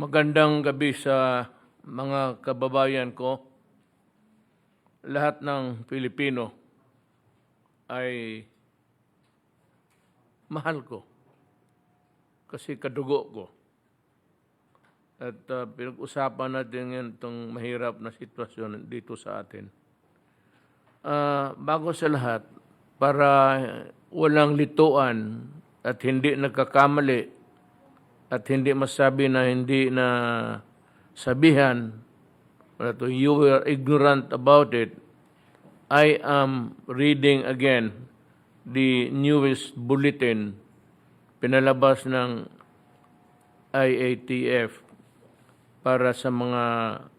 Magandang gabi sa mga kababayan ko. Lahat ng Pilipino ay mahal ko kasi kadugo ko. At pinag-usapan natin ngayon itong mahirap na sitwasyon dito sa atin. Bago sa lahat, para walang lituan at hindi nagkakamali at hindi masabi na hindi na sabihan, you were ignorant about it, I am reading again the newest bulletin pinalabas ng IATF para sa mga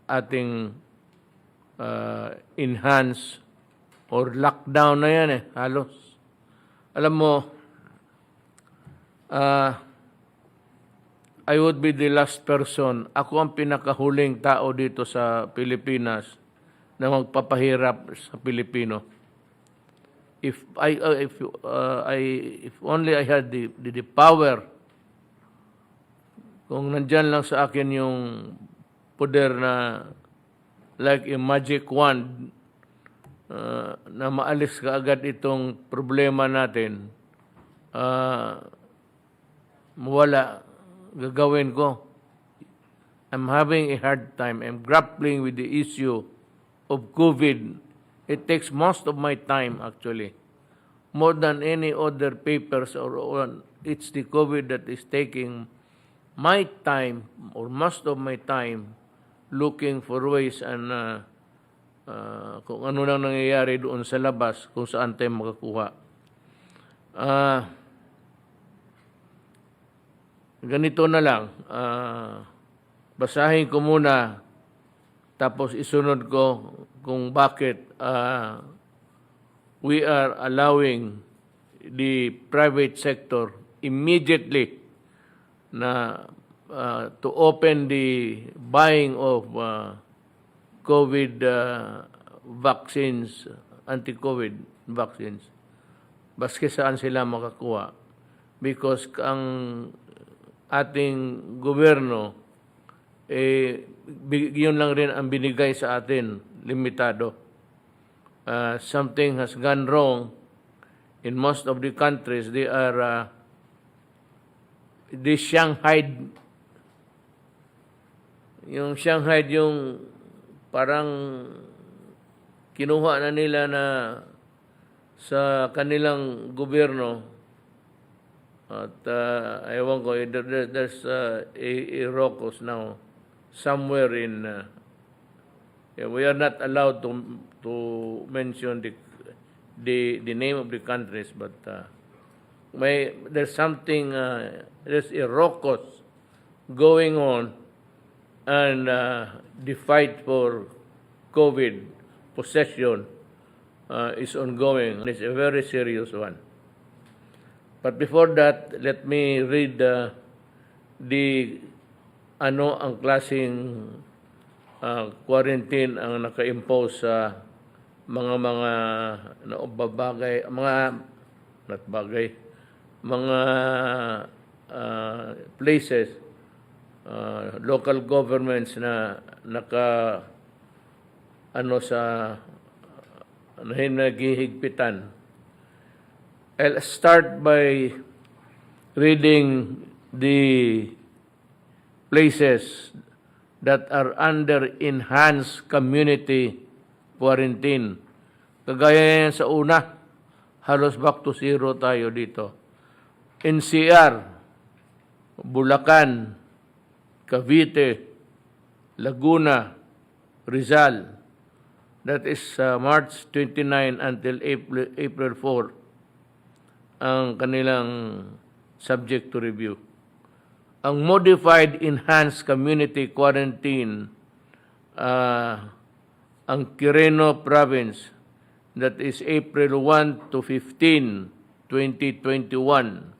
ating enhanced or lockdown na yan halos. Alam mo, I would be the last person. Ako ang pinakahuling tao dito sa Pilipinas na magpapahirap sa Pilipino. If only I had the power, kung nandyan lang sa akin yung poder na like a magic wand na maalis kaagad itong problema natin, mawala. Gagawin ko. I'm having a hard time. I'm grappling with the issue of COVID. It takes most of my time actually. More than any other papers or it's the COVID that is taking my time or most of my time looking for ways and kung ano nang nangyayari doon sa labas kung saan tayo makakuha. Ganito na lang, basahin ko muna tapos isunod ko kung bakit we are allowing the private sector immediately na to open the buying of COVID vaccines, anti-COVID vaccines, baski saan sila makakuha. Because ang ating gobyerno, yun lang rin ang binigay sa atin, limitado. Something has gone wrong in most of the countries. They Shanghai, yung parang kinuha na nila na sa kanilang gobyerno. At ewan ko, there's a rocos now somewhere in we are not allowed to mention the name of the countries, but there's something there's a rocos going on, and the fight for COVID possession is ongoing. It's a very serious one. But before that, let me read ang klaseng quarantine ang naka-impose sa mga places, local governments na naghihigpitan. I'll start by reading the places that are under enhanced community quarantine. Kagaya yan sa una, halos back to zero tayo dito. NCR, Bulacan, Cavite, Laguna, Rizal. That is March 29 until April 4. Ang kanilang subject to review. Ang modified enhanced community quarantine, ang Quirino Province, that is April 1 to 15, 2021.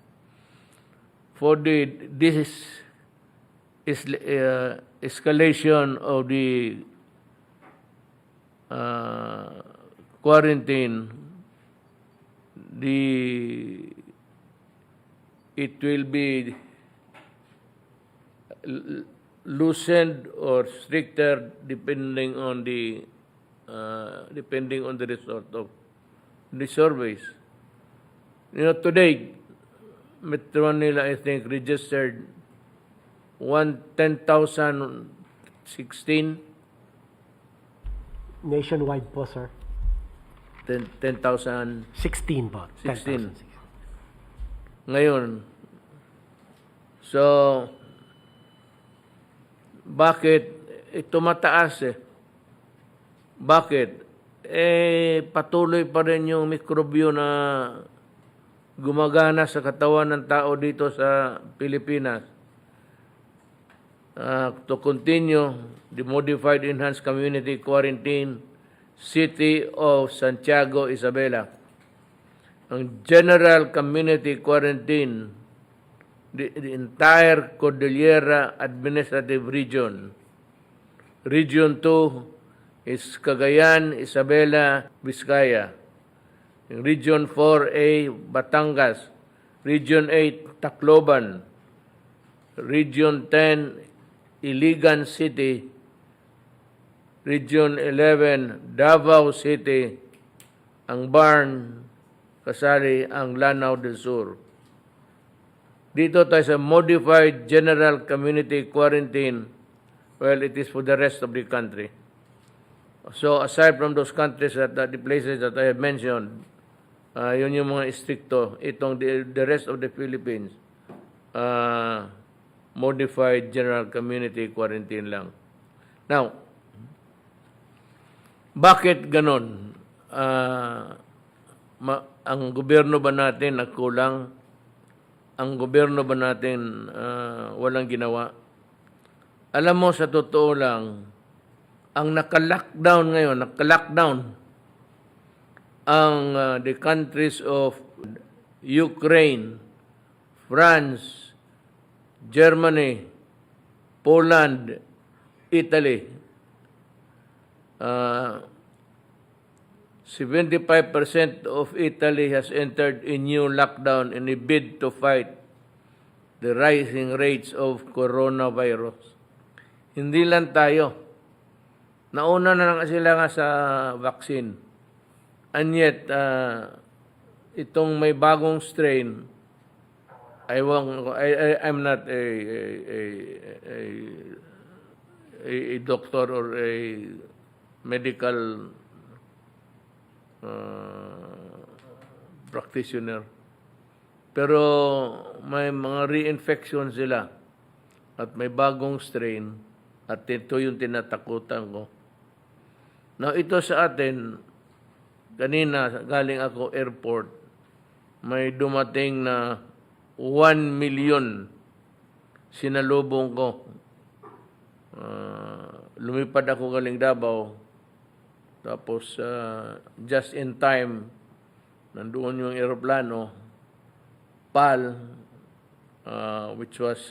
For this escalation of the quarantine, it will be loosened or stricter depending on the result of the surveys. You know, today, Metro Manila, I think, registered 10,016, Nationwide po, sir. 10,000, 16 po. 16. 10,016. Ngayon. So, bakit tumataas eh? Bakit? Patuloy pa rin yung mikrobyo na gumagana sa katawan ng tao dito sa Pilipinas. To continue the modified enhanced community quarantine, City of Santiago, Isabela. Ang general community quarantine, the entire Cordillera Administrative Region. Region 2 is Cagayan, Isabela, Vizcaya. Region 4A, Batangas. Region 8, Tacloban. Region 10, Iligan City. Region 11, Davao City. Ang Barn, kasali ang Lanao del Sur. Dito tayo sa modified general community quarantine. Well, it is for the rest of the country. So aside from those countries the places that I have mentioned, yun yung mga istrikto. Itong the rest of the Philippines, modified general community quarantine lang. Now, bakit ganon? Ang gobyerno ba natin nagkulang? Ang gobyerno ba natin walang ginawa? Alam mo, sa totoo lang, ang naka-lockdown ngayon, ang the countries of Ukraine, France, Germany, Poland, Italy. 75% of Italy has entered a new lockdown in a bid to fight the rising rates of coronavirus. Hindi lang tayo. Nauna na lang sila nga sa vaccine. And yet, itong may bagong strain, I'm not a doctor or a medical practitioner. Pero may mga reinfection sila at may bagong strain at ito yung tinatakutan ko. Now, ito sa atin, kanina galing ako airport, may dumating na 1 million sinalubong ko. Lumipad ako galing Davao. Tapos, just in time, nandoon yung aeroplano, PAL, which was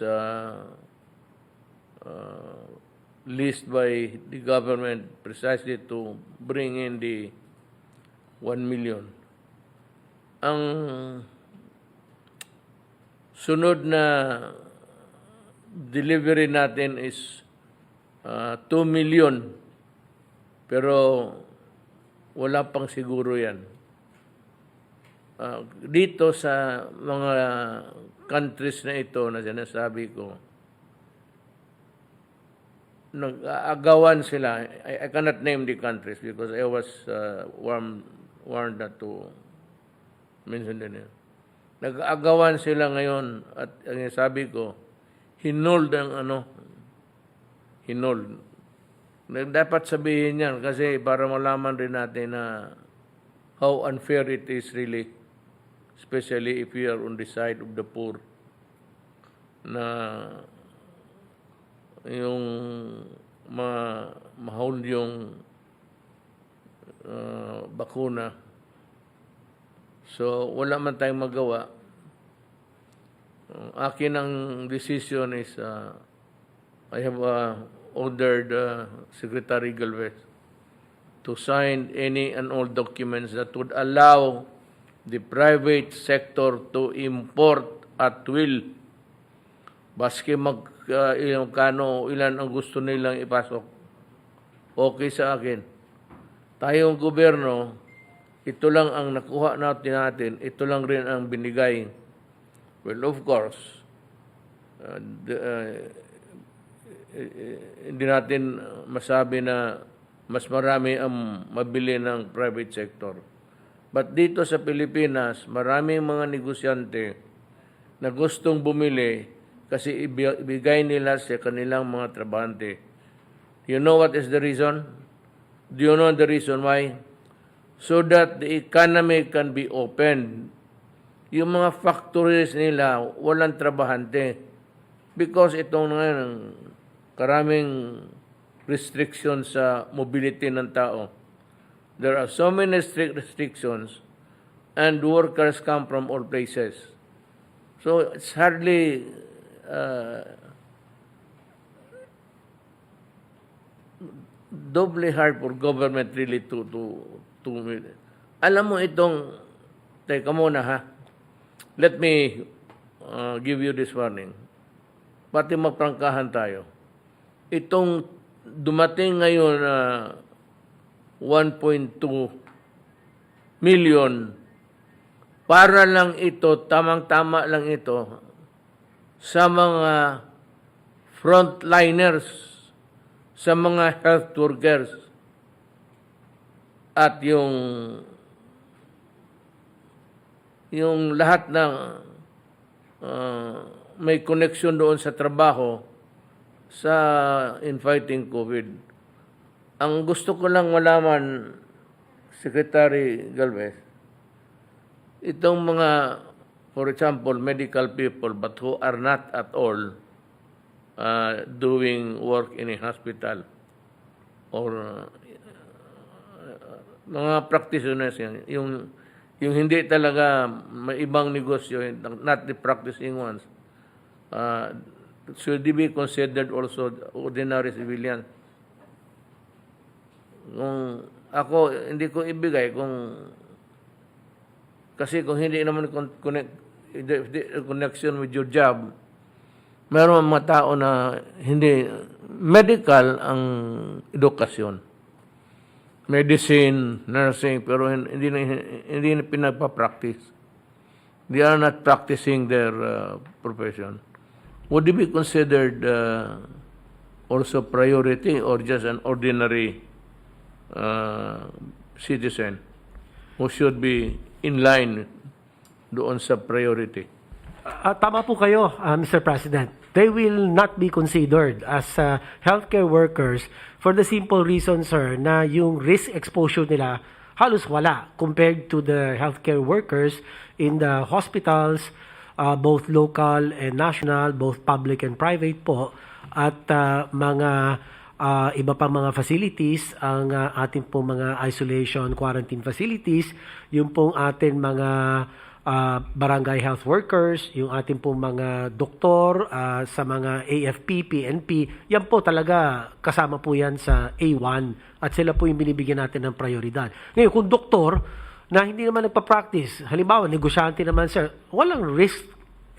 leased by the government precisely to bring in the 1 million. Ang sunod na delivery natin is 2 million. Pero wala pang siguro yan. Dito sa mga countries na ito na sinasabi ko, nag-aagawan sila. I cannot name the countries because I was warned not to mention them. Nag-aagawan sila ngayon at ang sabi ko, hinold ang hinold. Dapat sabihin yan kasi para malaman rin natin na how unfair it is really, especially if we are on the side of the poor, na yung ma-hold yung bakuna. So, wala man tayong magawa. Akin ang decision is I have ordered Secretary Galvez to sign any and all documents that would allow the private sector to import at will Baski yung kano, ilan ang gusto nilang ipasok. Okay sa akin. Tayong gobyerno, ito lang ang nakuha natin, ito lang rin ang binigay. Well, of course, hindi natin masabi na mas marami ang mabili ng private sector. But dito sa Pilipinas, maraming mga negosyante na gustong bumili kasi ibigay nila sa kanilang mga trabahante. You know what is the reason? Do you know the reason why? So that the economy can be opened. Yung mga factories nila, walang trabahante. Because itong ngayon, karaming restrictions sa mobility ng tao. There are so many strict restrictions and workers come from all places. So it's hardly doubly hard for government really to alam mo itong, teka muna ha, let me give you this warning. Pati magprangkahan tayo. Itong dumating ngayon na 1.2 million, para lang ito, tamang-tama lang ito, sa mga frontliners, sa mga health workers, at yung lahat ng may connection doon sa trabaho in fighting COVID. Ang gusto ko lang malaman, Secretary Galvez, itong mga, for example, medical people but who are not at all doing work in a hospital or mga practitioners yan, yung hindi talaga may ibang negosyo, not the practicing ones, should they be considered also ordinary civilians? Kung ako, hindi ko ibigay kasi kung hindi naman connection with your job, meron mga tao na hindi, medical ang edukasyon. Medicine, nursing, pero hindi na pinagpa-practice. They are not practicing their profession. Would it be considered also priority or just an ordinary citizen who should be in line doon sa priority? Tama po kayo, Mr. President. They will not be considered as healthcare workers for the simple reason, sir, na yung risk exposure nila halos wala compared to the healthcare workers in the hospitals, both local and national, both public and private po, at mga iba pang mga facilities, ang ating pong mga isolation quarantine facilities, yung pong ating mga barangay health workers, yung ating pong mga doktor sa mga AFP, PNP, yan po talaga kasama po yan sa A1 at sila po yung binibigyan natin ng prioridad. Ngayon, kung doktor na hindi naman nagpa-practice, halimbawa, negosyante naman sir, walang risk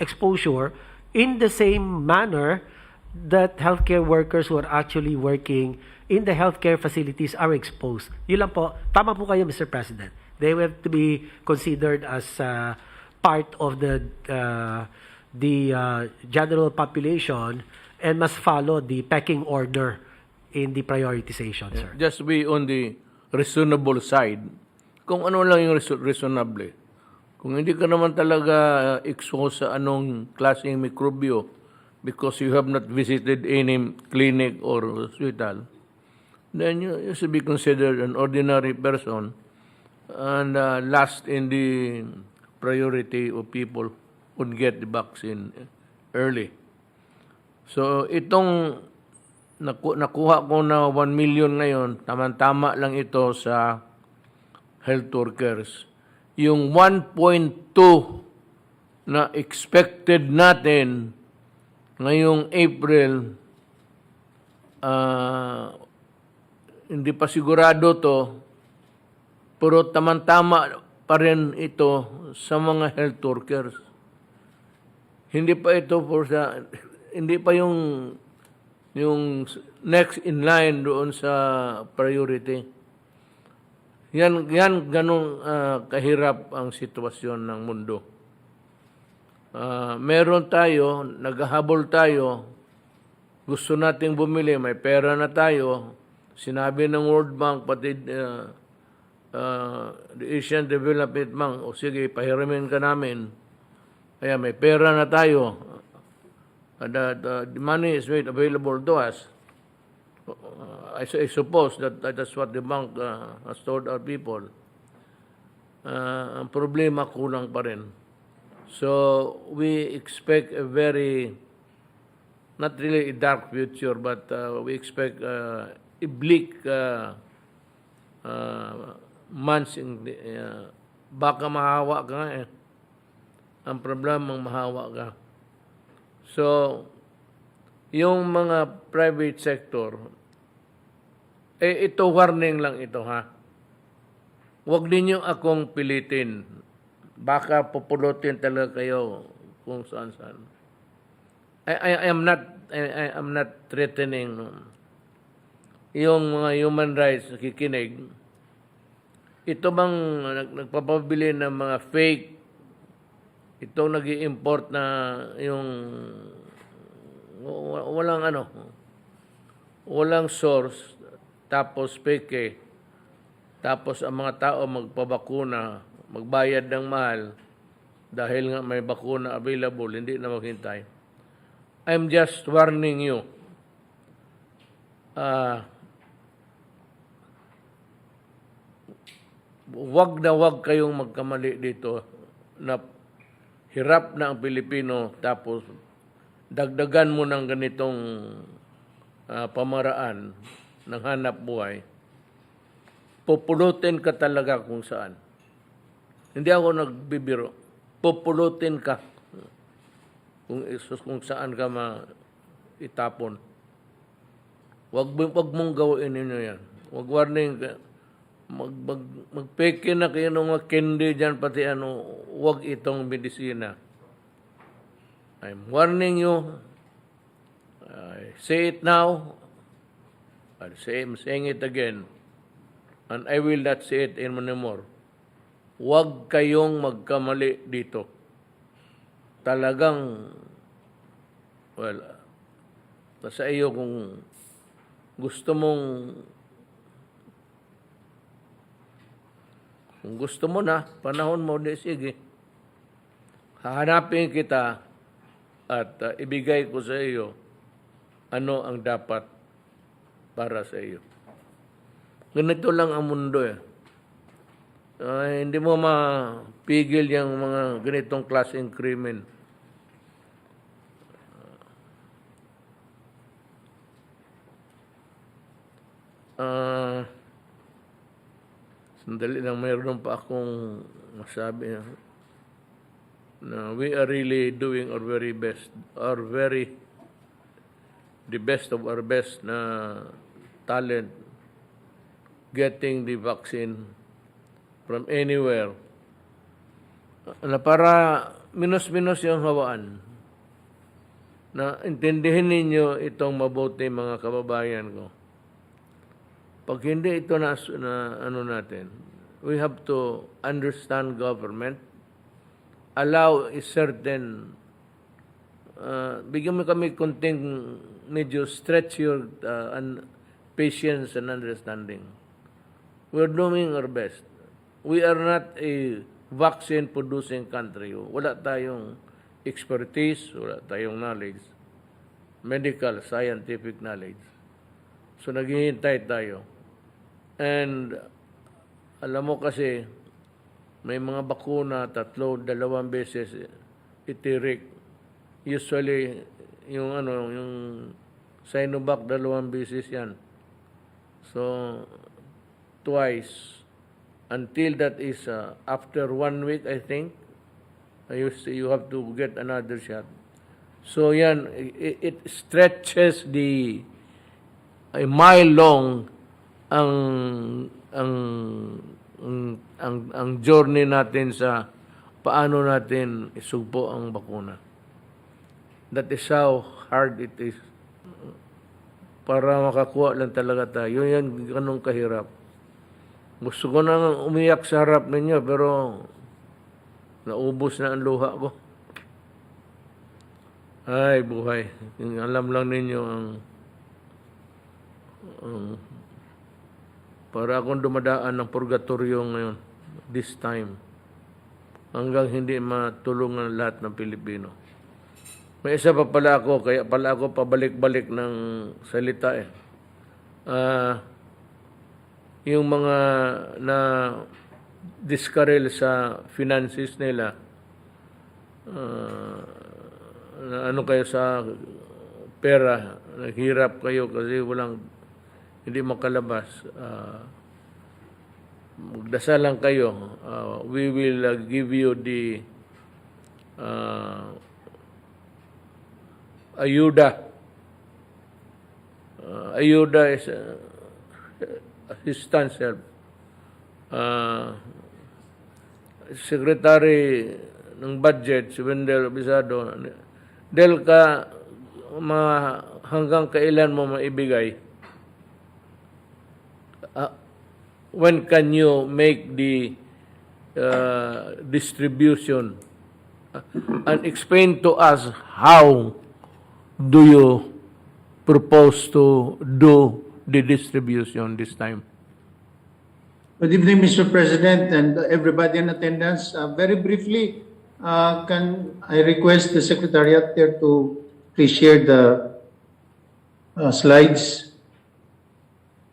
exposure in the same manner that healthcare workers who are actually working in the healthcare facilities are exposed. Yun lang po. Tama po kayo, Mr. President. They have to be considered as part of the general population and must follow the pecking order in the prioritization, sir. Just be on the reasonable side. Kung ano lang yung reasonable. Kung hindi ka naman talaga exposed sa anong klaseng mikrobyo because you have not visited any clinic or hospital, then you should be considered an ordinary person and last in the priority of people would get the vaccine early. So itong nakuha ko na 1 million ngayon, tama-tama lang ito sa health workers. Yung 1.2 na expected natin ngayong April, hindi pa sigurado to, pero tamang-tama pa rin ito sa mga health workers. Hindi pa ito for sa hindi pa yung next in line doon sa priority. Yan ganong kahirap ang sitwasyon ng mundo. Meron tayo, naghahabol tayo, gusto nating bumili, may pera na tayo. Sinabi ng World Bank, pati the Asian Development Bank, o sige, pahiramin ka namin. Kaya may pera na tayo. The money is made available to us. I suppose that's what the bank has told our people. Ang problema, kulang pa rin. So, we expect a very, not really a dark future, but we expect a bleak months. Baka mahawa ka nga eh. Ang problema, mahawa ka. So, yung mga private sector, ito warning lang ito ha. Huwag ninyo akong pilitin. Baka pupulutin talaga kayo kung saan-saan. I am not threatening yung mga human rights nakikinig. Ito bang nagpapabili ng mga fake, itong nag-i-import na yung walang source, tapos fake, tapos ang mga tao magpabakuna, magbayad ng mahal dahil nga may bakuna available, hindi na maghintay. I'm just warning you. Wag kayong magkamali dito na hirap na ang Pilipino tapos dagdagan mo ng ganitong pamaraan ng hanap buhay. Pupulutin ka talaga kung saan. Hindi ako nagbibiro. Pupulutin ka kung saan ka itapon. Wag mong gawin ninyo yan. Wag warning ka. Magpeke na kayo ng mga candy dyan, pati wag itong medisina. I'm warning you. I say it now. I'm saying it again. And I will not say it anymore. Huwag kayong magkamali dito. Talagang, nasa iyo kung gusto mo na, panahon mo, sige. Hahanapin kita at ibigay ko sa iyo ano ang dapat para sa iyo. Ganito lang ang mundo eh. Hindi mo mapigil yung mga ganitong klaseng krimen. Sandali lang, mayroon pa akong masabi na we are really doing our very best, the best of our best na talent getting the vaccine from anywhere na para minus-minus yung hawaan na intindihin ninyo itong mabuti mga kababayan ko. Pag hindi ito na natin, we have to understand government, allow a certain, bigyan mo kami konting medyo stretch your patience and understanding. We're doing our best. We are not a vaccine-producing country. Wala tayong expertise, wala tayong knowledge, medical, scientific knowledge. So, naghihintay tayo. And, alam mo kasi, may mga bakuna, 2 beses itirik. Usually, yung Sinovac, 2 beses yan. So, twice. Until that is after 1 week, I think, you have to get another shot. So, yan, it stretches a mile long ang journey natin sa paano natin isugpo ang bakuna. That is how hard it is. Para makakuha lang talaga tayo. Yan, ganun kahirap. Gusto ko nang umiyak sa harap ninyo, pero naubos na ang luha ko. Ay, buhay. Alam lang ninyo ang para akong dumadaan ng purgatorio ngayon, this time, hanggang hindi matulungan lahat ng Pilipino. May isa pa pala ako, kaya pala ako pabalik-balik ng salita eh. Yung mga na diskarel sa finances nila, na ano kayo sa pera, naghirap kayo kasi hindi makalabas. Magdasal lang kayo. We will give you the ayuda. Ayuda is assistance help. Secretary ng budget, si Wendell Bisado, Del ka hanggang kailan mo maibigay? When can you make the distribution? And explain to us how do you propose to do the distribution this time? Good evening, Mr. President, and everybody in attendance. Very briefly, can I request the Secretariat there to please share the slides?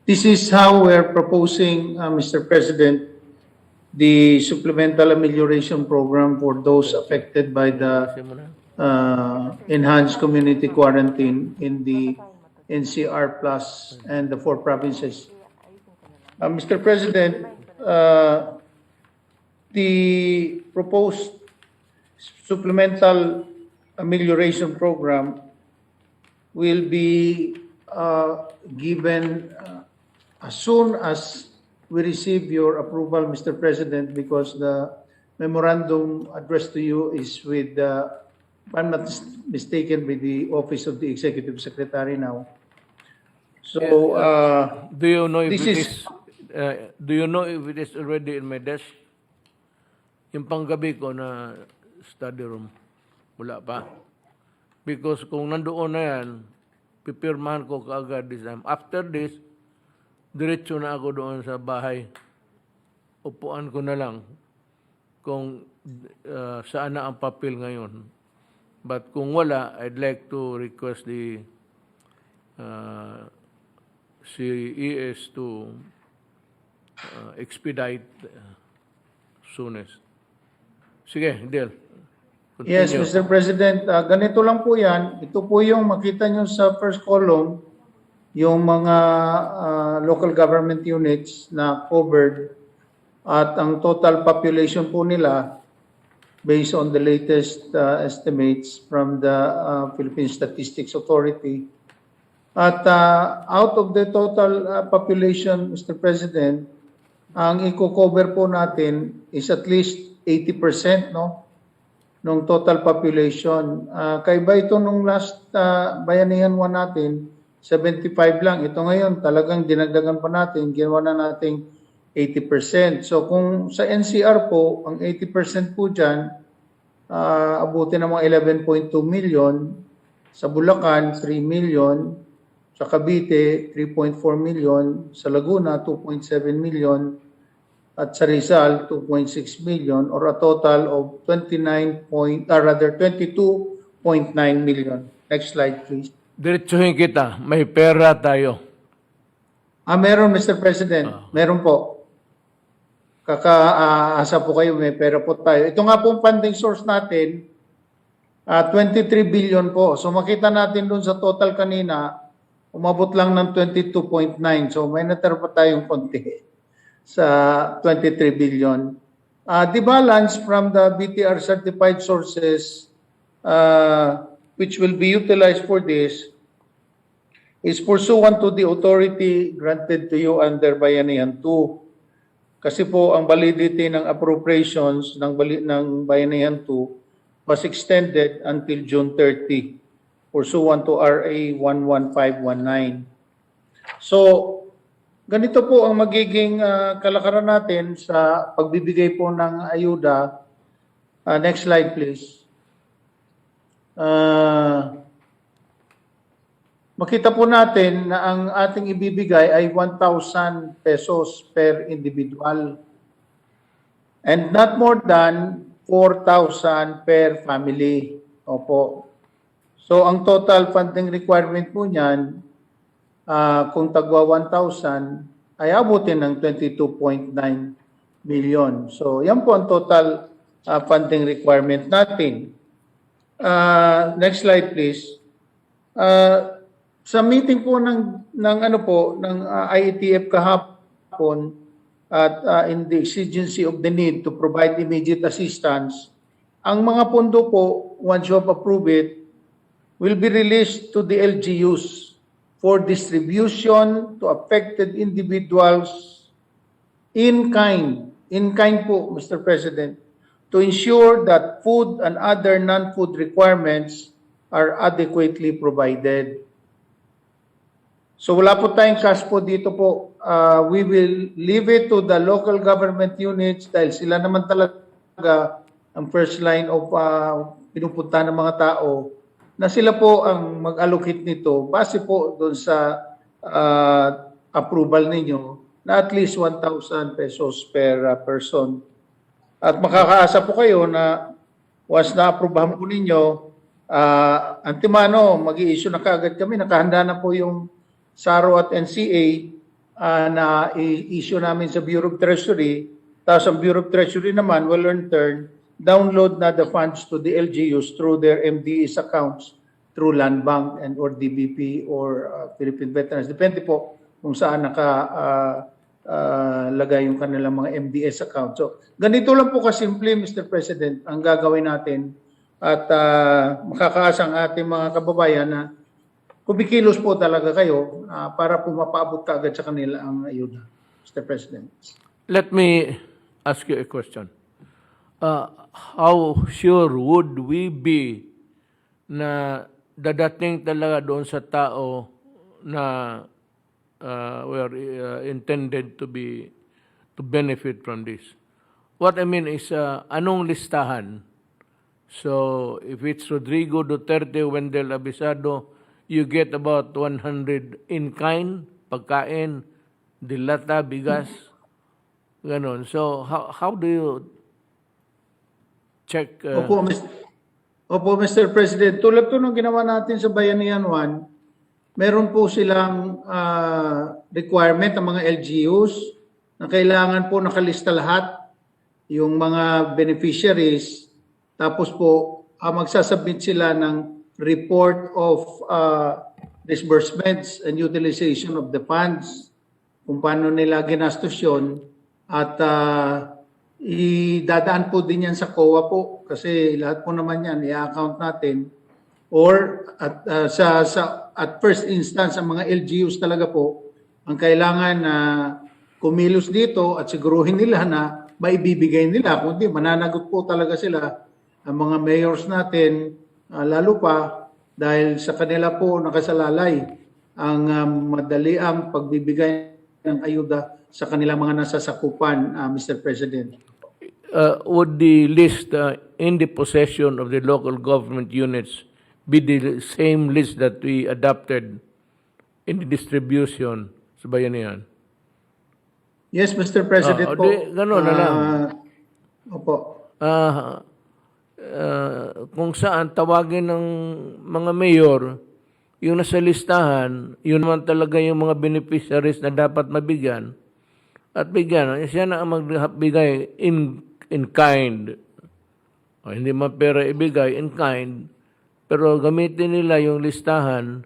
This is how we're proposing, Mr. President, the supplemental amelioration program for those affected by the enhanced community quarantine in the NCR Plus and the 4 provinces. Mr. President, the proposed supplemental amelioration program will be given as soon as we receive your approval, Mr. President, because the memorandum addressed to you is with, if I'm not mistaken, with the Office of the Executive Secretary now. So, do you know if this do you know if it is already in my desk? Yung panggabi ko na study room, wala pa. Because kung nandoon na yan, pipirmahan ko kaagad this time. After this, diretso na ako doon sa bahay. Upuan ko na lang kung saan na ang papel ngayon. But kung wala, I'd like to request the CES to expedite soonest. Sige, Del. yes, Mr. President, ganito lang po yan. Ito po yung makita nyo sa first column, yung mga local government units na covered at ang total population po nila based on the latest estimates from the Philippine Statistics Authority. At out of the total population, Mr. President, ang i-cover po natin is at least 80%, no? Nung total population. Kaiba ito nung last bayanihan 1 natin, 75 lang. Ito ngayon, talagang dinagdagan pa natin, ginawa na nating 80%. So kung sa NCR po, ang 80% po dyan, abutin ng mga 11.2 million. Sa Bulacan, 3 million. Sa Cavite, 3.4 million. Sa Laguna, 2.7 million. At sa Rizal, 2.6 million, or a total of 22.9 million. Next slide, please. Diretsuhin kita. May pera tayo. Meron, Mr. President. Meron po. Kakaasa po kayo, may pera po tayo. Ito nga pong funding source natin, 23 billion po. So makita natin dun sa total kanina, umabot lang ng 22.9. So may natira pa tayong konti sa 23 billion. The balance from the BTR certified sources which will be utilized for this is pursuant to the authority granted to you under Bayanihan 2. Kasi po ang validity ng appropriations ng Bayanihan 2 was extended until June 30. pursuant to RA 11519. So, ganito po ang magiging kalakaran natin sa pagbibigay po ng ayuda. Next slide, please. Makita po natin na ang ating ibibigay ay 1,000 pesos per individual and not more than 4,000 per family. Opo. So, ang total funding requirement po niyan, kung tagwa 1,000, ay abutin ng 22.9 million. So, yan po ang total funding requirement natin. Next slide, please. Sa meeting po ng IETF kahapon at in the exigency of the need to provide immediate assistance, ang mga pondo po, once you have approved it, will be released to the LGUs for distribution to affected individuals in kind. In kind po, Mr. President, to ensure that food and other non-food requirements are adequately provided. So wala po tayong cash po dito po. We will leave it to the local government units dahil sila naman talaga ang first line of pinupunta ng mga tao na sila po ang mag-allocate nito base po doon sa approval ninyo na at least 1,000 pesos per person. At makakaasa po kayo na once na-approvehan po ninyo, antimano, mag-i-issue na kaagad kami. Nakahanda na po yung SARO at NCA na i-issue namin sa Bureau of Treasury. Tapos ang Bureau of Treasury naman will in turn download na the funds to the LGUs through their MDEs accounts through Land Bank and or DBP or Philippine Veterans. Depende po kung saan lagay yung kanilang mga MDS account. So, ganito lang po kasimple, Mr. President, ang gagawin natin at makakaasa ang ating mga kababayan na kumikilos po talaga kayo para po mapaabot kaagad sa kanila ang ayuda, Mr. President. Let me ask you a question. How sure would we be na dadating talaga doon sa tao na were intended to benefit from this? What I mean is, anong listahan? So, if it's Rodrigo Duterte, Wendell Abisado, you get about 100 in-kind, pagkain, dilata, bigas, ganon. So, how do you check? Opo, Mr. President. Tulad po nung ginawa natin sa Bayanihan 1, meron po silang requirement ng mga LGUs na kailangan po nakalista lahat yung mga beneficiaries. Tapos po, magsasubmit sila ng report of disbursements and utilization of the funds, kung paano nila ginastos yun, at idadaan po din yan sa COA po kasi lahat po naman yan i-account natin or at first instance ang mga LGUs talaga po ang kailangan na kumilos dito at siguruhin nila na maibibigay nila, kundi mananagot po talaga sila ang mga mayors natin, lalo pa dahil sa kanila po nakasalalay ang madaliang pagbibigay ng ayuda sa kanilang mga nasasakupan, Mr. President. Would the list in the possession of the local government units be the same list that we adopted in the distribution sa Bayanihan? Yes, Mr. President po. Gano'n na lang. Opo. Kung saan tawagin ng mga mayor, yung nasa listahan, yun naman talaga yung mga beneficiaries na dapat mabigyan. At bigyan, siya na ang magbigay in kind. O, hindi man pera ibigay, in kind. Pero gamitin nila yung listahan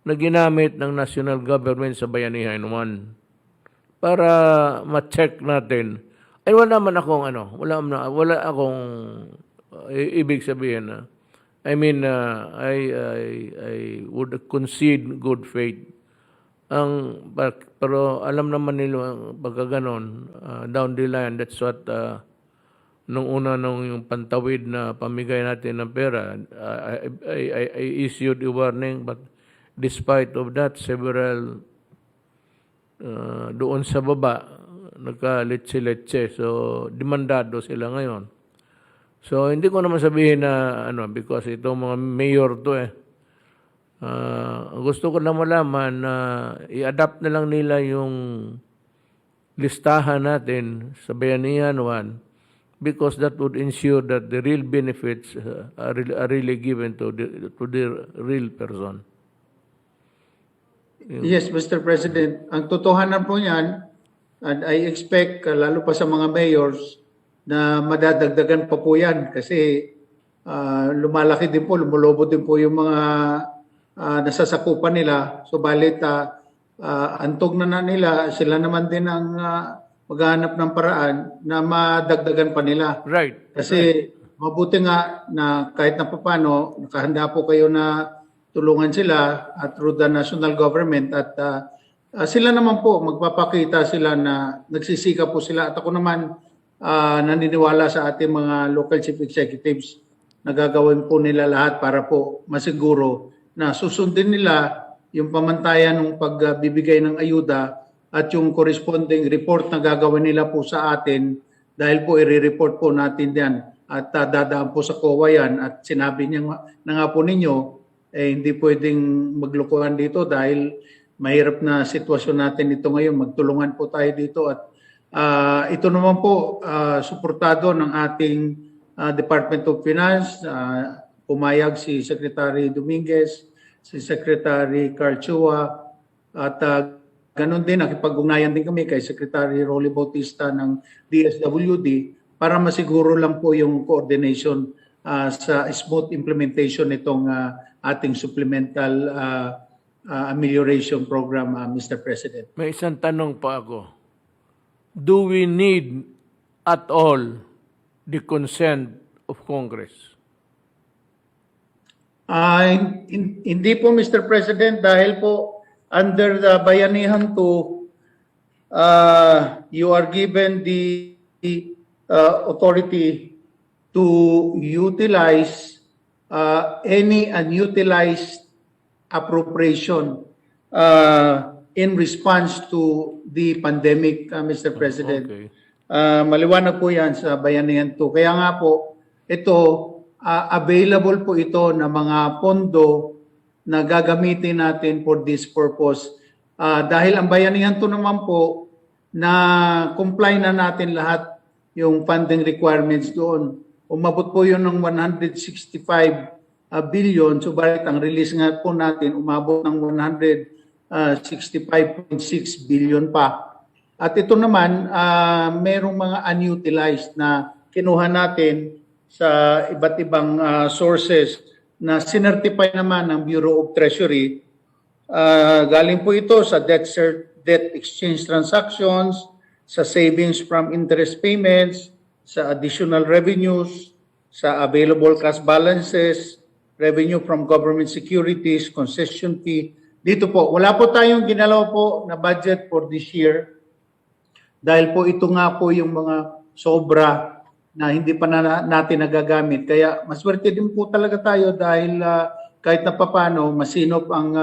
na ginamit ng national government sa Bayanihan 1. Para ma-check natin. Ay wala man akong wala akong ibig sabihin na I mean I would concede good faith. Pero alam naman nila pagka ganon down the line, that's what nung una nung yung pantawid na pamigay natin ng pera, I issued a warning, but despite of that, several doon sa baba, nagka-letse-letse. So, demandado sila ngayon. So, hindi ko naman sabihin na, because itong mga mayor to gusto ko na malaman na i-adapt na lang nila yung listahan natin sa Bayanihan 1 because that would ensure that the real benefits are really given to the real person. Yes, Mr. President. Ang totohanan po niyan, and I expect, lalo pa sa mga mayors, na madadagdagan pa po yan kasi lumalaki din po, lumulobo din po yung mga nasasakupan nila. So balit, antog na nila, sila naman din ang maghahanap ng paraan na madagdagan pa nila. Right. Kasi mabuti nga na kahit na paano, nakahanda po kayo na tulungan sila through the national government at sila naman po, magpapakita sila na nagsisika po sila. At ako naman naniniwala sa ating mga local chief executives na gagawin po nila lahat para po masiguro na susundin nila yung pamantayan ng pagbibigay ng ayuda at yung corresponding report na gagawin nila po sa atin dahil po i-report po natin yan at dadaan po sa COA yan at sinabi niya na nga po ninyo hindi pwedeng maglukuhan dito dahil mahirap na sitwasyon natin ito ngayon. Magtulungan po tayo dito at ito naman po suportado ng ating Department of Finance, pumayag si Secretary Dominguez, si Secretary Carl Chua at ganun din, nakipag-ugnayan din kami kay Secretary Rolly Bautista ng DSWD para masiguro lang po yung coordination sa smooth implementation nitong ating supplemental amelioration program, Mr. President. May isang tanong pa ako. Do we need at all the consent of Congress? Hindi po, Mr. President, dahil po under the Bayanihan 2, you are given the authority to utilize any unutilized appropriation in response to the pandemic, Mr. President. Okay. Maliwanag po yan sa Bayanihan 2. Kaya nga po, ito, available po ito na mga pondo na gagamitin natin for this purpose. Dahil ang Bayanihan 2 naman po, na comply na natin lahat yung funding requirements doon. Umabot po yun ng 165 billion. Subalit ang release nga po natin, umabot ng 165.6 billion pa. At ito naman, merong mga unutilized na kinuha natin sa iba't ibang sources na sinertify naman ng Bureau of Treasury. Galing po ito sa debt exchange transactions, sa savings from interest payments, sa additional revenues, sa available cash balances, revenue from government securities, concession fee. Dito po, wala po tayong ginalaw po na budget for this year dahil po ito nga po yung mga sobra na hindi pa natin nagagamit. Kaya maswerte din po talaga tayo dahil kahit na papano masinop ang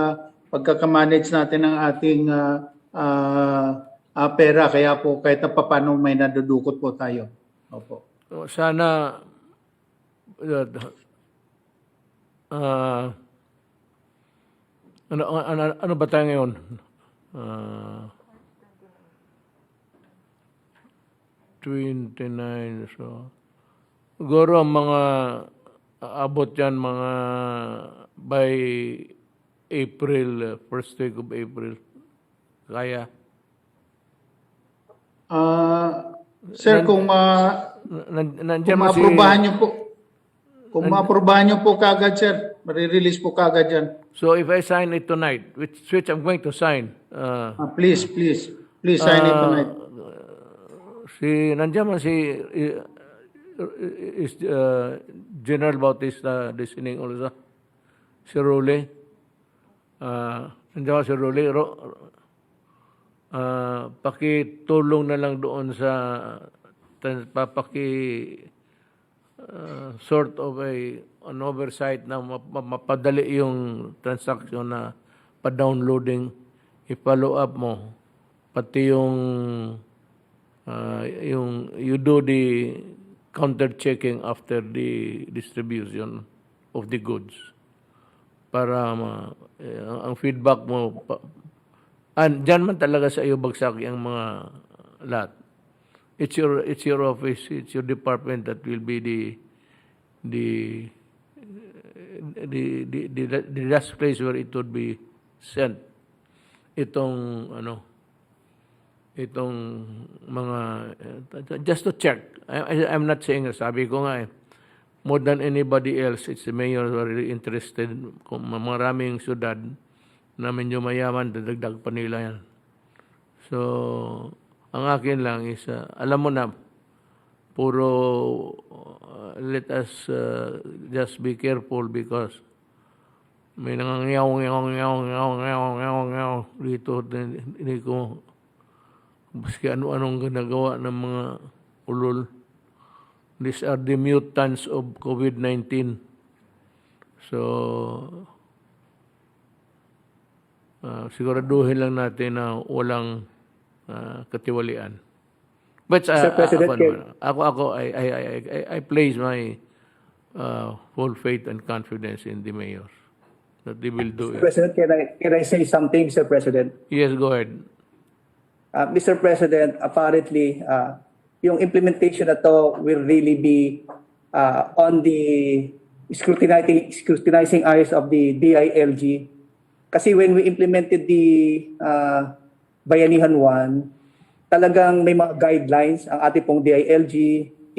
pagkakamanage natin ng ating pera. Kaya po kahit na papano may nadudukot po tayo. Opo. Sana ano ba tayo ngayon? 29. So, siguro ang mga abot yan mga by April, first week of April. Kaya? Sir, kung maaprubahan niyo po, kung maaprubahan niyo po kagad, sir, marirelease po kagad yan. So if I sign it tonight, which I'm going to sign. Please sign it tonight. Nandiyan man General Bautista listening also. Si Role. Nandiyan si Role. Pakitulong na lang doon sa sort of an oversight na mapadali yung transaction na pa-downloading, i-follow up mo, pati yung you do the counter-checking after the distribution of the goods para ang feedback mo dyan man talaga sa iyo bagsak yung mga lahat. It's your office, it's your department that will be the last place where it would be sent. Itong mga just to check. I'm not saying, sabi ko nga more than anybody else, it's the mayor who are really interested. Kung maraming syudad na medyo mayaman, dadagdag pa nila yan. So, ang akin lang is, alam mo na, puro let us just be careful because may nangangayaw dito. Hindi ko, baski ano-anong ginagawa ng mga ulol. These are the mutants of COVID-19. So, siguraduhin lang natin na walang katiwalian. But Mr. President, I place my full faith and confidence in the mayors that they will do Mr. it. President, can I say something, Mr. President? Yes, go ahead. Mr. President, apparently, yung implementation na to will really be on the scrutinizing eyes of the DILG. Kasi when we implemented the Bayanihan 1, talagang may mga guidelines ang ating pong DILG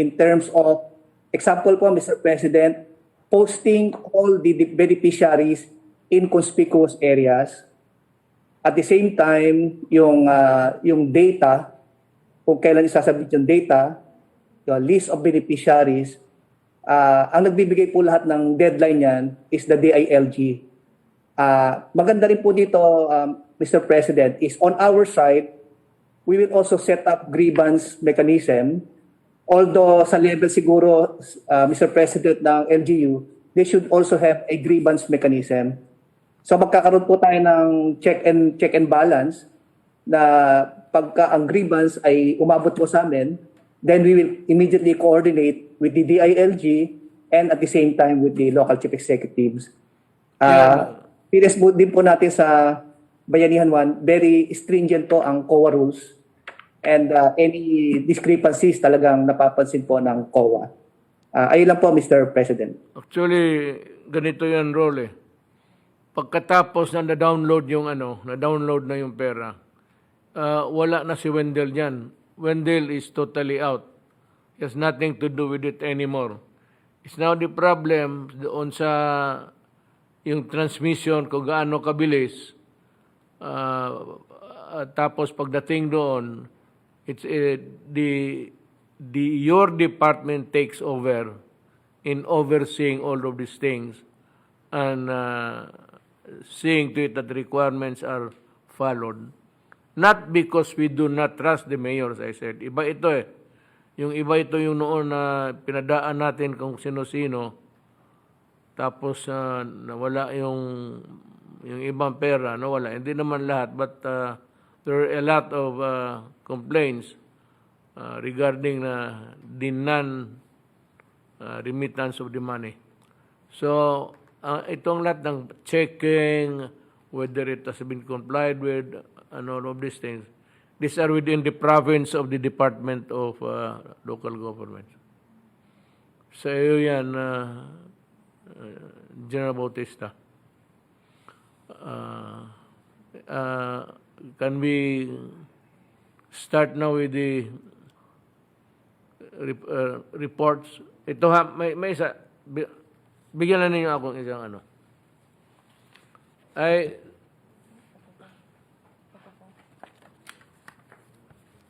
in terms of, example po, Mr. President, posting all the beneficiaries in conspicuous areas. At the same time, yung data, kung kailan isasabit yung data, yung list of beneficiaries, ang nagbibigay po lahat ng deadline yan is the DILG. Maganda rin po dito, Mr. President, is on our side, we will also set up grievance mechanism. Although sa level siguro, Mr. President, ng LGU, they should also have a grievance mechanism. So magkakaroon po tayo ng check and balance na pagka ang grievance ay umabot po sa amin, then we will immediately coordinate with the DILG and at the same time with the local chief executives. Pines din po natin sa Bayanihan 1, very stringent po ang COA rules and any discrepancies talagang napapansin po ng COA. Ayun lang po, Mr. President. Actually, ganito yan, Role. Pagkatapos na na-download na yung pera, wala na si Wendell dyan. Wendell is totally out. He has nothing to do with it anymore. It's now the problem doon sa yung transmission kung gaano kabilis. Tapos pagdating doon, it's your department takes over in overseeing all of these things and seeing to it that the requirements are followed. Not because we do not trust the mayor, as I said. Iba ito eh. Yung iba ito yung noon na pinadaan natin kung sino-sino. Tapos nawala yung ibang pera, nawala. Hindi naman lahat, but there are a lot of complaints regarding the non-remittance of the money. So, itong lahat ng checking, whether it has been complied with, and all of these things, these are within the province of the Department of Local Government. Sa iyo yan, General Bautista. Can we start now with the reports? Ito ha, may isa. Bigyan na ninyo akong isang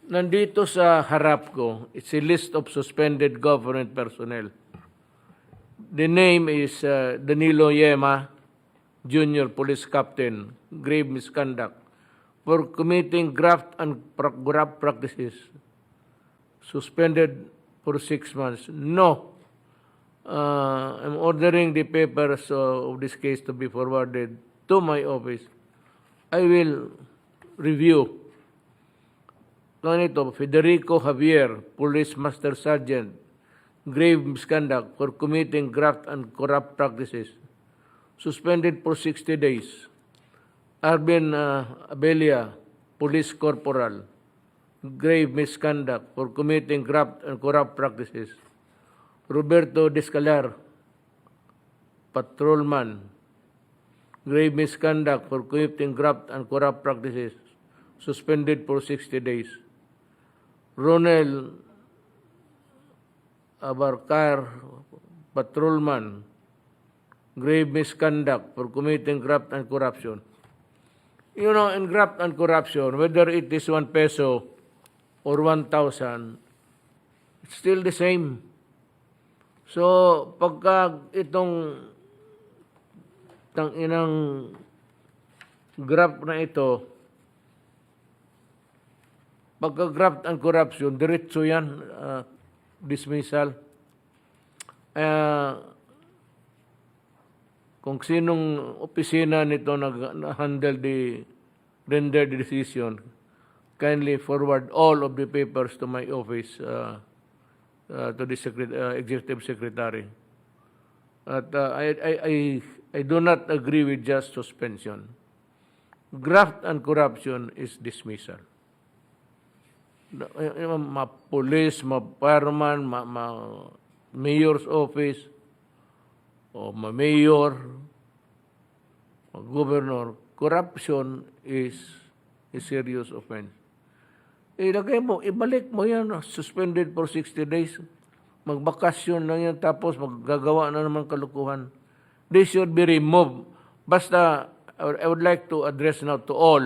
nandito sa harap ko, it's a list of suspended government personnel. The name is Danilo Yema, Junior Police Captain, grave misconduct for committing graft and graft practices. Suspended for 6 months. No. I'm ordering the papers of this case to be forwarded to my office. I will review. Ganito, Federico Javier, Police Master Sergeant, grave misconduct for committing graft and corrupt practices, suspended for 60 days. Arben Abelia, Police Corporal, grave misconduct for committing graft and corrupt practices. Roberto Descalar, Patrolman, grave misconduct for committing graft and corrupt practices, suspended for 60 days. Ronel Abarcar, Patrolman, grave misconduct for committing graft and corruption. You know, in graft and corruption, whether it is 1 peso or 1,000, it's still the same. So, pagka itong inang graft na ito, pagka graft and corruption, diretso yan, dismissal. Kung sinong opisina nito nag-handle render the decision, kindly forward all of the papers to my office, to the executive secretary. At I do not agree with just suspension. Graft and corruption is dismissal. Police, fireman, mayor's office, o mayor, governor, corruption is a serious offense. Ilagay mo, ibalik mo yan, suspended for 60 days. Magbakasyon lang yan, tapos maggagawa na naman kalukuhan. They should be removed. Basta, I would like to address now to all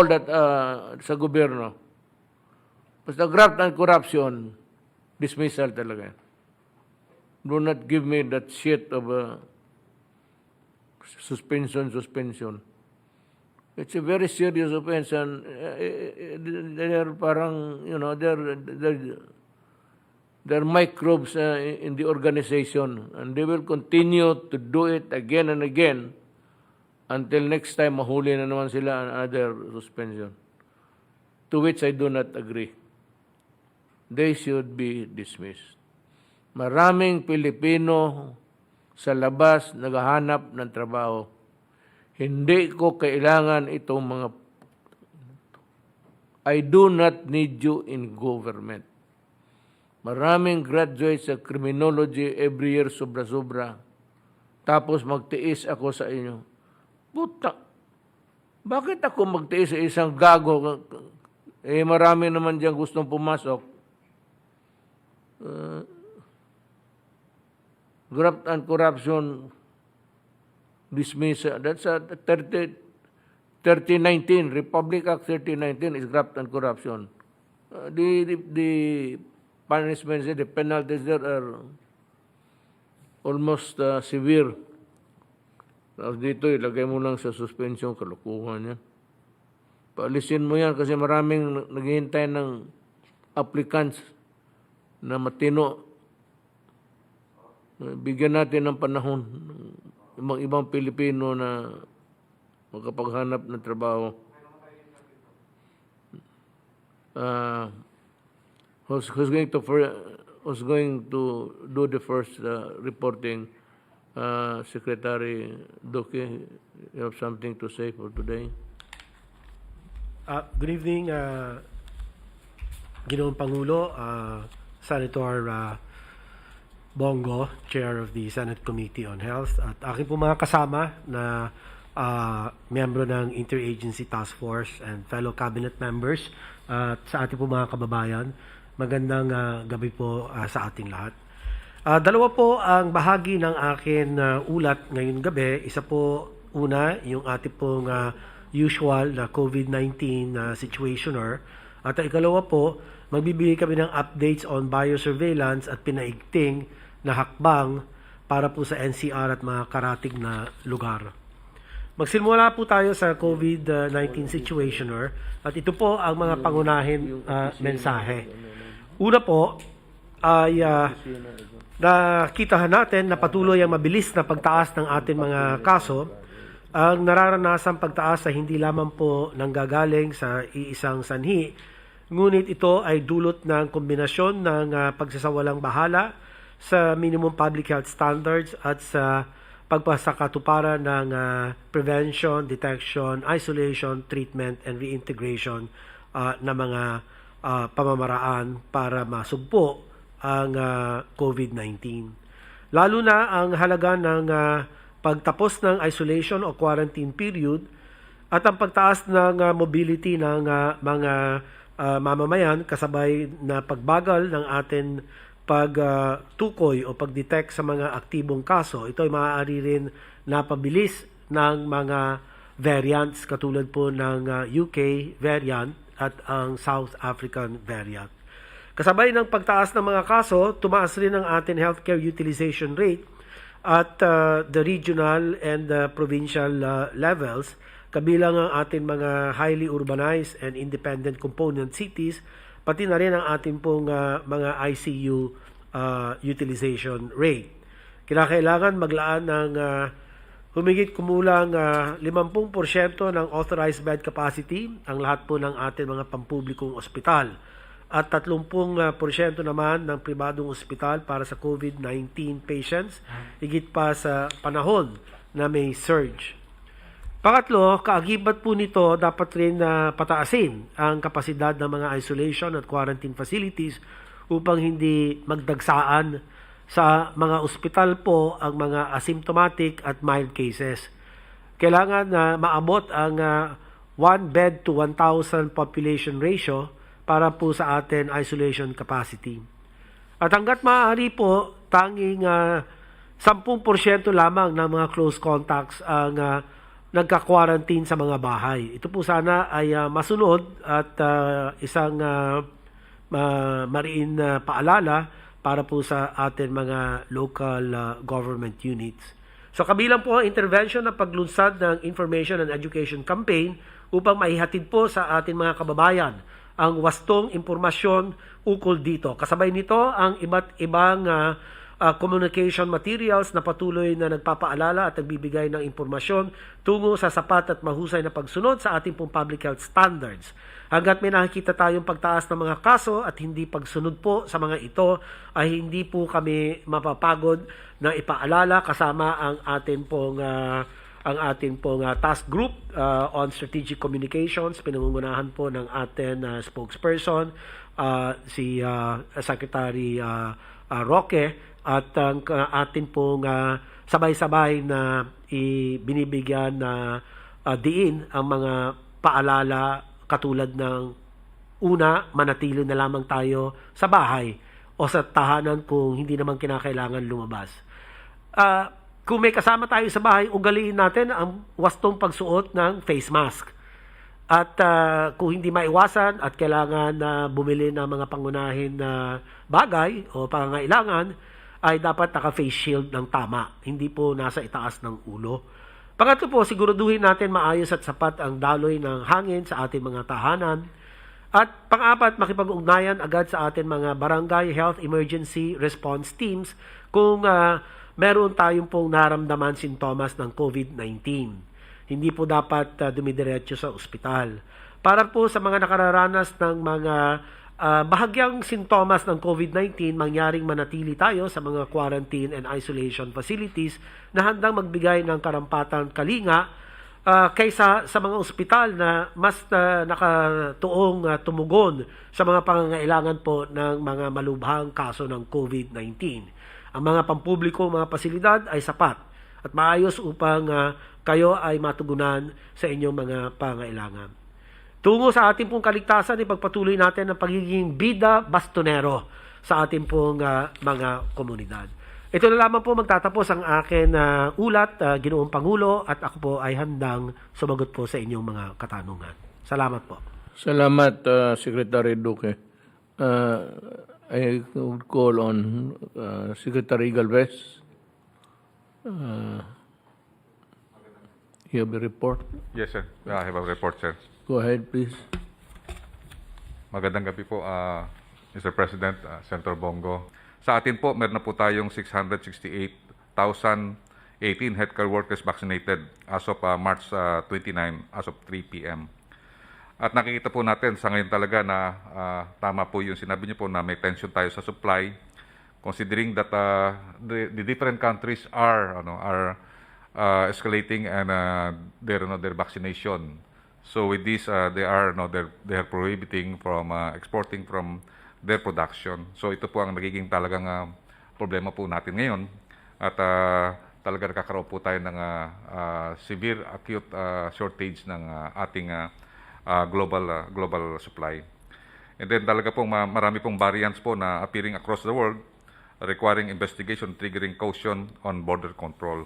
that sa gobyerno. Basta graft and corruption, dismissal talaga. Do not give me that shit of suspension. It's a very serious offense, and they're parang, you know, they're microbes in the organization, and they will continue to do it again and again until next time mahuli na naman sila another suspension, to which I do not agree. They should be dismissed. Maraming Pilipino sa labas naghahanap ng trabaho. Hindi ko kailangan itong mga... I do not need you in government. Maraming graduates sa criminology every year, sobra-sobra. Tapos magtiis ako sa inyo. Puta, bakit ako magtiis sa isang gago? Marami naman diyang gustong pumasok. Graft and corruption dismissal. That's 3019, Republic Act 3019 is graft and corruption. The punishments, the penalties there are almost severe. Tapos dito, ilagay mo lang sa suspension, kalukuhan yan. Paalisin mo yan kasi maraming naghihintay ng applicants na matino. Bigyan natin ng panahon ng ibang Pilipino na makapaghanap ng trabaho. Who's going to do the first reporting? Secretary Duque, you have something to say for today? Good evening, Ginoong Pangulo, Senator Bongo, Chair of the Senate Committee on Health, at aking po mga kasama na miyembro ng Interagency Task Force and fellow cabinet members, at sa ating po mga kababayan, magandang gabi po sa ating lahat. Dalawa po ang bahagi ng akin ulat ngayong gabi. Isa po, una, yung ating pong usual na COVID-19 situationer. At ikalawa po, magbibigay kami ng updates on biosurveillance at pinaigting na hakbang para po sa NCR at mga karatig na lugar. Magsimula po tayo sa COVID-19 situationer at ito po ang mga pangunahing mensahe. Una po, ay nakitahan natin na patuloy ang mabilis na pagtaas ng ating mga kaso. Ang nararanasang pagtaas ay hindi lamang po nanggagaling sa iisang sanhi, ngunit ito ay dulot ng kombinasyon ng pagsasawalang bahala sa minimum public health standards at sa pagpasakatuparan ng prevention, detection, isolation, treatment, and reintegration na mga pamamaraan para masugpo ang COVID-19. Lalo na ang halaga ng pagtapos ng isolation o quarantine period at ang pagtaas ng mobility ng mga mamamayan kasabay na pagbagal ng ating pagtukoy o pagdetect sa mga aktibong kaso. Ito ay maaari rin napabilis ng mga variants katulad po ng UK variant at ang South African variant. Kasabay ng pagtaas ng mga kaso, tumaas rin ang ating healthcare utilization rate at the regional and provincial levels, kabilang ang ating mga highly urbanized and independent component cities, pati na rin ang ating pong mga ICU utilization rate. Kinakailangan maglaan ng humigit kumulang 50% ng authorized bed capacity ang lahat po ng ating mga pampublikong ospital at 30% naman ng pribadong ospital para sa COVID-19 patients, higit pa sa panahon na may surge. Pangatlo, kaagibat po nito, dapat rin pataasin ang kapasidad ng mga isolation at quarantine facilities upang hindi magdagsaan sa mga ospital po ang mga asymptomatic at mild cases. Kailangan na maabot ang 1 bed to 1,000 population ratio para po sa atin isolation capacity. At hanggat maaari po, tanging 10% lamang ng mga close contacts ang nagka-quarantine sa mga bahay. Ito po sana ay masunod at isang mariin na paalala para po sa atin mga local government units. So kabilang po ang intervention na paglunsad ng information and education campaign upang maihatid po sa ating mga kababayan ang wastong impormasyon ukol dito. Kasabay nito ang iba't ibang communication materials na patuloy na nagpapaalala at nagbibigay ng impormasyon tungo sa sapat at mahusay na pagsunod sa ating pong public health standards. Hanggat may nakikita tayong pagtaas ng mga kaso at hindi pagsunod po sa mga ito, ay hindi po kami mapapagod na ipaalala kasama ang ating pong task group on strategic communications, pinangungunahan po ng ating spokesperson, si Secretary Roque, at ang atin pong sabay-sabay na binibigyan na diin ang mga paalala katulad ng una, manatili na lamang tayo sa bahay o sa tahanan kung hindi naman kinakailangan lumabas. Kung may kasama tayo sa bahay, ugaliin natin ang wastong pagsuot ng face mask. At kung hindi maiwasan at kailangan na bumili ng mga pangunahin na bagay o pangangailangan, ay dapat naka-face shield ng tama, hindi po nasa itaas ng ulo. Pangatlo po, siguraduhin natin maayos at sapat ang daloy ng hangin sa ating mga tahanan. At pang-apat, makipag-ugnayan agad sa ating mga barangay health emergency response teams kung meron tayong pong naramdaman sintomas ng COVID-19. Hindi po dapat dumidiretso sa ospital. Para po sa mga nakararanas ng mga bahagyang sintomas ng COVID-19, mangyaring manatili tayo sa mga quarantine and isolation facilities na handang magbigay ng karampatang kalinga kaysa sa mga ospital na mas nakatuong tumugon sa mga pangangailangan po ng mga malubhang kaso ng COVID-19. Ang mga pampubliko, mga pasilidad ay sapat at maayos upang kayo ay matugunan sa inyong mga pangangailangan. Tungo sa ating pong kaligtasan, ipagpatuloy natin ang pagiging bida bastonero sa ating pong mga komunidad. Ito na lamang po magtatapos ang akin ulat, Ginoong Pangulo, at ako po ay handang sumagot po sa inyong mga katanungan. Salamat po. Salamat, Secretary Duque. I would call on Secretary Galvez. You have a report? Yes, sir. I have a report, sir. Go ahead, please. Magandang gabi po, Mr. President, Senator Bongo. Sa atin po, meron na po tayong 668,018 healthcare workers vaccinated as of March 29 as of 3 p.m. At nakikita po natin sa ngayon talaga na tama po yung sinabi niyo po na may tension tayo sa supply, considering that the different countries are escalating and their vaccination. So with this, they are prohibiting from exporting from their production. So ito po ang nagiging talagang problema po natin ngayon. At talaga nakakaroon po tayo ng severe acute shortage ng ating global supply. And then talaga po marami pong variants po na appearing across the world, requiring investigation, triggering caution on border control.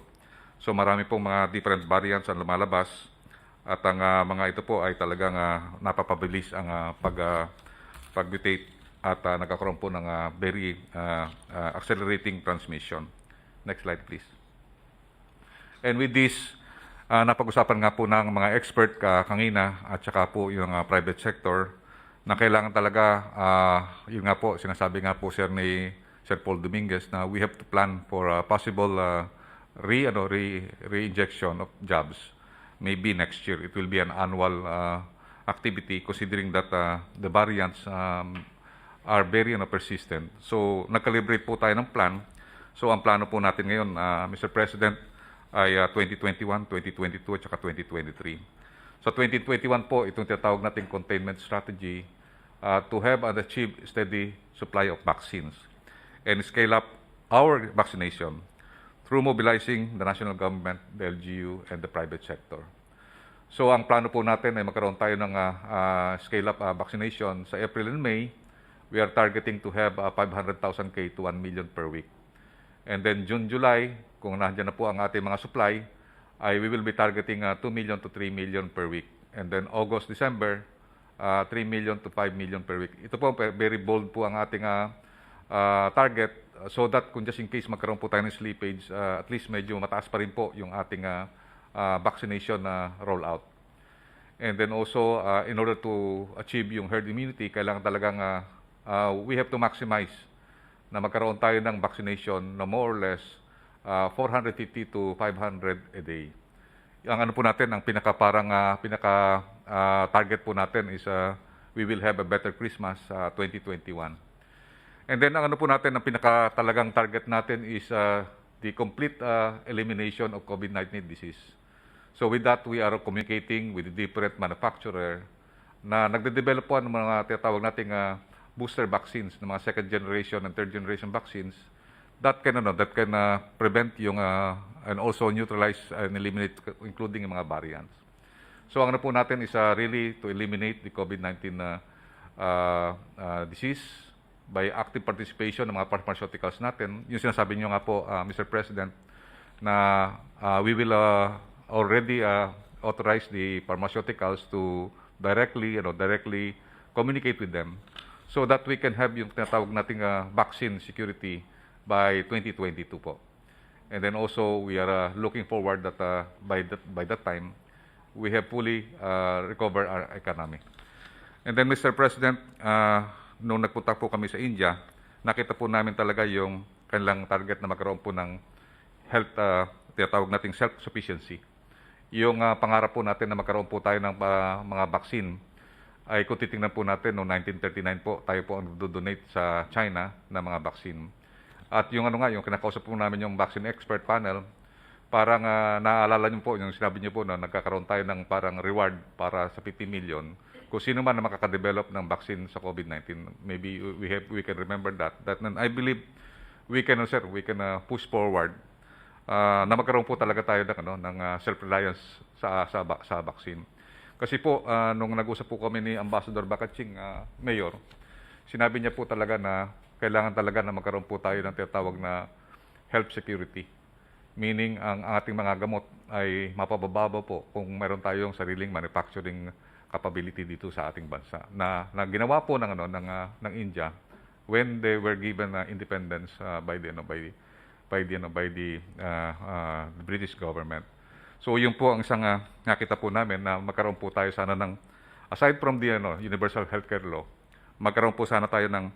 So marami pong mga different variants ang lumalabas. At ang mga ito po ay talagang napapabilis ang pag-mutate at nagkakaroon po ng very accelerating transmission. Next slide, please. And with this, napag-usapan nga po ng mga expert kanina at saka po yung private sector na kailangan talaga, yun nga po, sinasabi nga po Sir Paul Dominguez na we have to plan for a possible re-injection of jobs. Maybe next year. It will be an annual activity considering that the variants are very persistent. So, nag-calibrate po tayo ng plan. So, ang plano po natin ngayon, Mr. President, ay 2021, 2022, at saka 2023. So, 2021 po, itong tinatawag nating containment strategy to have and achieve steady supply of vaccines and scale up our vaccination through mobilizing the national government, the LGU, and the private sector. So ang plano po natin ay magkaroon tayo ng scale-up vaccination sa April and May. We are targeting to have 500,000 to 1 million per week. And then June, July, kung nandiyan na po ang ating mga supply, we will be targeting 2 million to 3 million per week. And then August, December, 3 million to 5 million per week. Ito po, very bold po ang ating target. So that kung just in case magkaroon po tayo ng slippage, at least medyo mataas pa rin po yung ating vaccination rollout. And then also, in order to achieve yung herd immunity, kailangan talagang we have to maximize na magkaroon tayo ng vaccination na more or less 450 to 500 a day. Ang ano po natin, ang pinaka target po natin is we will have a better Christmas 2021. And then ang ano po natin, ang pinaka talagang target natin is the complete elimination of COVID-19 disease. So with that, we are communicating with the different manufacturer na nagde-develop po ng mga tinatawag nating booster vaccines, ng mga second generation and third generation vaccines that can prevent yung and also neutralize and eliminate including yung mga variants. So ang ano po natin is really to eliminate the COVID-19 disease by active participation ng mga pharmaceuticals natin. Yung sinasabi niyo nga po, Mr. President, na we will already authorize the pharmaceuticals to directly communicate with them so that we can have yung tinatawag nating vaccine security by 2022 po. And then also, we are looking forward that by that time, we have fully recovered our economy. And then, Mr. President, nung nagpunta po kami sa India, nakita po namin talaga yung kanilang target na magkaroon po ng health, tinatawag nating self-sufficiency. Yung pangarap po natin na magkaroon po tayo ng mga vaccine, ay kung titingnan po natin, noong 1939 po, tayo po ang donate sa China na mga vaccine. At yung yung kinakausap po namin yung vaccine expert panel, parang naaalala niyo po, yung sinabi niyo po na nagkakaroon tayo ng parang reward para sa 50 million. Kung sino man na makakadevelop ng vaccine sa COVID-19, maybe we can remember that. And I believe we can push forward na magkaroon po talaga tayo ng self-reliance sa vaccine. Kasi po, nung nag-usap po kami ni Ambassador Bacaching, Mayor, sinabi niya po talaga na kailangan talaga na magkaroon po tayo ng tinatawag na health security. Meaning, ang ating mga gamot ay mapababa po kung meron tayong sariling manufacturing capability dito sa ating bansa na ginawa po ng India when they were given independence by the British government. So yun po ang isang nakita po namin na magkaroon po tayo sana ng aside from the universal healthcare law, magkaroon po sana tayo ng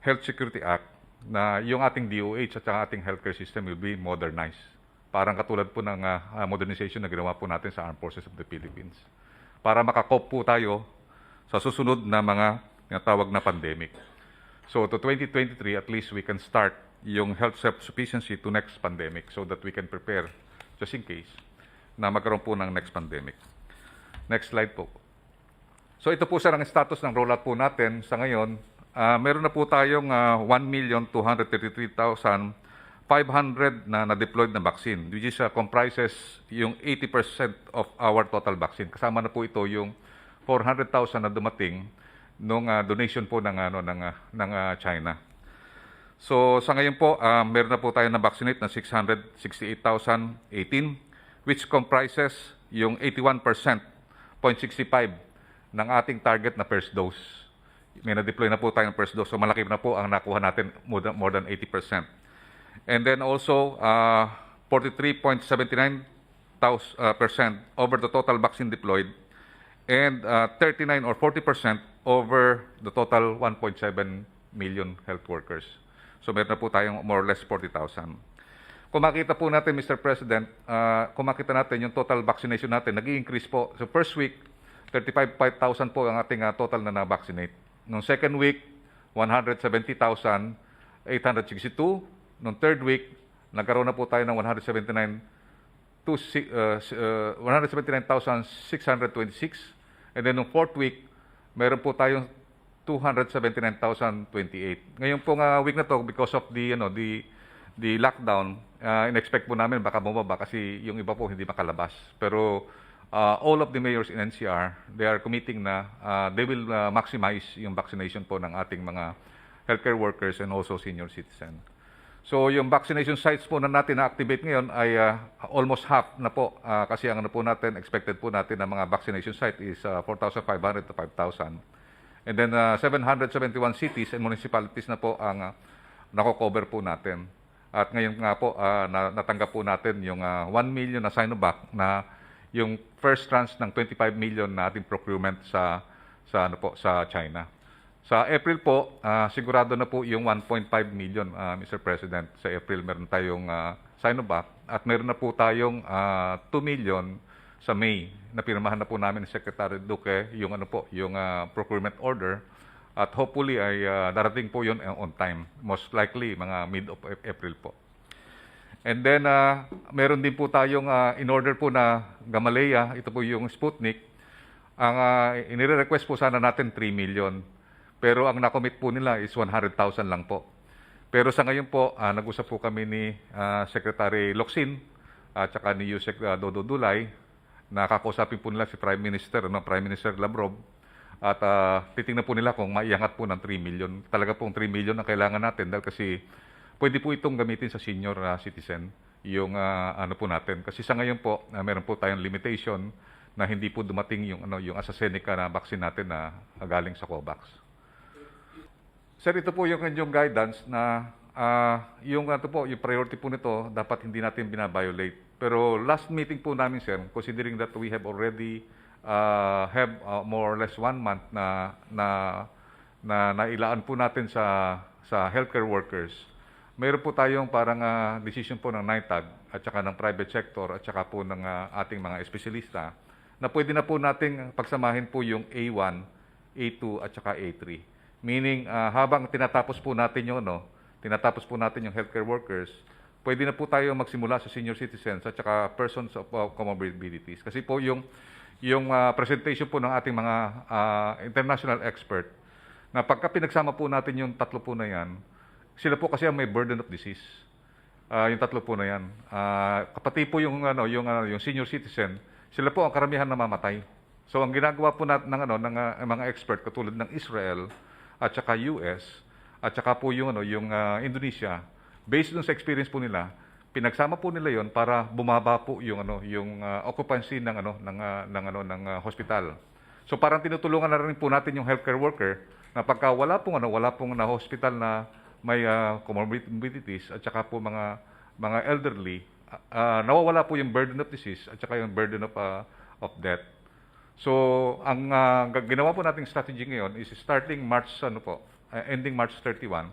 Health Security Act na yung ating DOH at ang ating healthcare system will be modernized. Parang katulad po ng modernization na ginawa po natin sa Armed Forces of the Philippines. Para makakop po tayo sa susunod na mga tawag na pandemic. So to 2023, at least we can start yung health self-sufficiency to next pandemic so that we can prepare just in case na magkaroon po ng next pandemic. Next slide po. So ito po sir ang status ng rollout po natin sa ngayon. Meron na po tayong 1,233,500 na na-deployed na vaccine, which is comprises yung 80% of our total vaccine. Kasama na po ito yung 400,000 na dumating nung donation po ng China. So sa ngayon po, meron na po tayo na vaccinate na 668,018, which comprises yung 81.65 ng ating target na first dose. May na-deploy na po tayo ng first dose. So malaki na po ang nakuha natin, more than 80%. And then also, 43.79% over the total vaccine deployed and 39 or 40% over the total 1.7 million health workers. So meron na po tayong more or less 40,000. Kung makita po natin, Mr. President, kung makita natin yung total vaccination natin, nag-i-increase po. So first week, 35,000 po ang ating total na na-vaccinate. Noong second week, 170,862. Noong third week, nagkaroon na po tayo ng 179,626. And then noong fourth week, meron po tayong 279,028. Ngayon pong week na to, because of the lockdown, in-expect po namin baka bumaba kasi yung iba po hindi makalabas. Pero all of the mayors in NCR, they are committing na they will maximize yung vaccination po ng ating mga healthcare workers and also senior citizen. So yung vaccination sites po na natin na-activate ngayon ay almost half na po kasi ang po natin, expected po natin na mga vaccination site is 4,500 to 5,000. And then 771 cities and municipalities na po ang nako-cover po natin. At ngayon nga po, natanggap po natin yung 1 million na Sinovac na yung first tranche ng 25 million na ating procurement sa China. Sa April po, sigurado na po yung 1.5 million, Mr. President. Sa April, meron tayong Sinovac at meron na po tayong 2 million sa May na pirmahan na po namin ni Secretary Duque yung procurement order at hopefully ay darating po yun on time. Most likely, mga mid of April po. And then, meron din po tayong in-order po na Gamaleya, ito po yung Sputnik. Ang inire-request po sana natin 3 million. Pero ang nakomit po nila is 100,000 lang po. Pero sa ngayon po, nag-usap po kami ni Secretary Locsin at saka ni Yusek Dodo Dulay. Nakakausapin po nila si Prime Minister Lavrov. At titingnan po nila kung maiangat po ng 3 million. Talaga pong 3 million ang kailangan natin dahil kasi pwede po itong gamitin sa senior citizen yung po natin. Kasi sa ngayon po, meron po tayong limitation na hindi po dumating yung AstraZeneca na vaccine natin na galing sa COVAX. Sir, ito po yung inyong guidance na yung priority po nito dapat hindi natin binabiolate. Pero last meeting po namin, sir, considering that we have already have more or less 1 month na nailaan po natin sa healthcare workers, mayroon po tayong parang decision po ng NITAG at saka ng private sector at saka po ng ating mga espesyalista na pwede na po nating pagsamahin po yung A1, A2 at saka A3. Meaning, habang tinatapos po natin yung healthcare workers, pwede na po tayo magsimula sa senior citizens at saka persons of comorbidities. Kasi po yung presentation po ng ating mga international expert na pagka pinagsama po natin yung tatlo po na yan, sila po kasi ang may burden of disease. Yung tatlo po na yan. Kapati po yung senior citizen, sila po ang karamihan na mamatay. So ang ginagawa po ng mga expert katulad ng Israel at saka US at saka po yung Indonesia, based dun sa experience po nila, pinagsama po nila yon para bumaba po yung occupancy ng hospital. So parang tinutulungan na rin po natin yung healthcare worker na pagka wala pong na hospital na may comorbidities at saka po mga elderly, nawawala po yung burden of disease at saka yung burden of death. So ang ginawa po nating strategy ngayon is starting March ending March 31,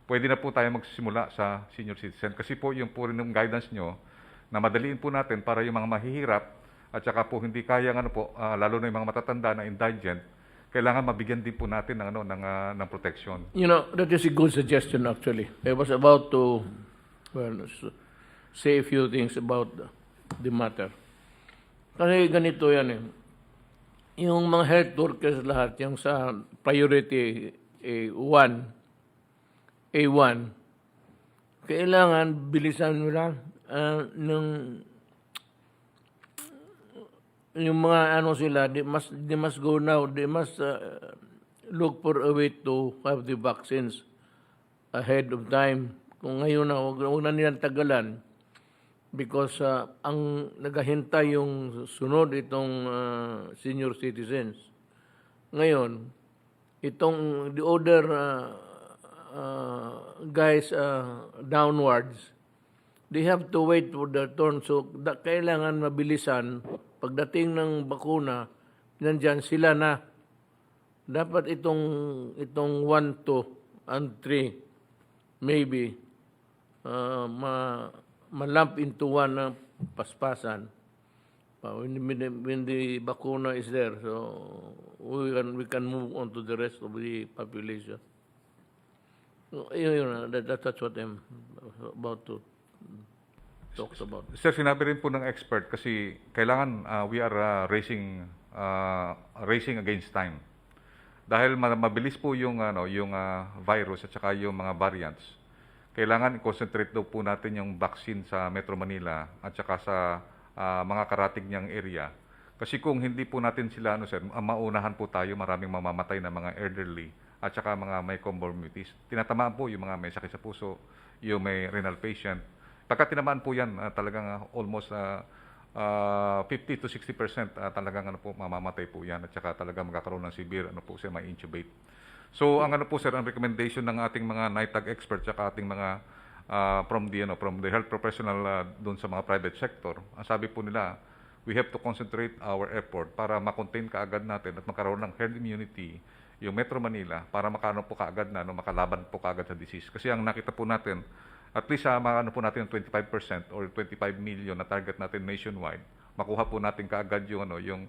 pwede na po tayo magsisimula sa senior citizen. Kasi po yung po rin yung guidance nyo na madaliin po natin para yung mga mahihirap at saka po hindi kaya lalo na yung mga matatanda na indigent, kailangan mabigyan din po natin ng protection. You know, that is a good suggestion actually. I was about to, well, say a few things about the matter. Kasi ganito yan eh. Yung mga health workers lahat, yung sa priority A1, kailangan bilisan mo lang yung mga sila, they must go now, they must look for a way to have the vaccines ahead of time. Kung ngayon na, huwag na nilang tagalan because ang naghahintay yung sunod itong senior citizens. Ngayon, itong the other guys downwards, they have to wait for their turn. So, kailangan mabilisan. Pagdating ng bakuna, nandyan sila na. Dapat itong 1, 2, and 3, maybe, ma-lump into one na paspasan. When the bakuna is there, so we can move on to the rest of the population. So, that's what I'm about to talk about. Sir, sinabi rin po ng expert kasi kailangan we are racing against time. Dahil mabilis po yung virus at saka yung mga variants. Kailangan i-concentrate daw po natin yung vaccine sa Metro Manila at saka sa mga karatig niyang area. Kasi kung hindi po natin sila sir, maunahan po tayo, maraming mamamatay na mga elderly at saka mga may comorbidities. Tinatamaan po yung mga may sakit sa puso, yung may renal patient. Pagka tinamaan po yan, talagang almost 50 to 60% talagang mamamatay po yan at saka talagang magkakaroon ng severe may intubate. So ang po sir, ang recommendation ng ating mga NITAG experts at ating mga from the health professional doon sa mga private sector, ang sabi po nila, we have to concentrate our effort para ma-contain kaagad natin at magkaroon ng herd immunity yung Metro Manila para po kaagad na makalaban po kaagad sa disease. Kasi ang nakita po natin, at least po natin 25% or 25 million na target natin nationwide, makuha po natin kaagad yung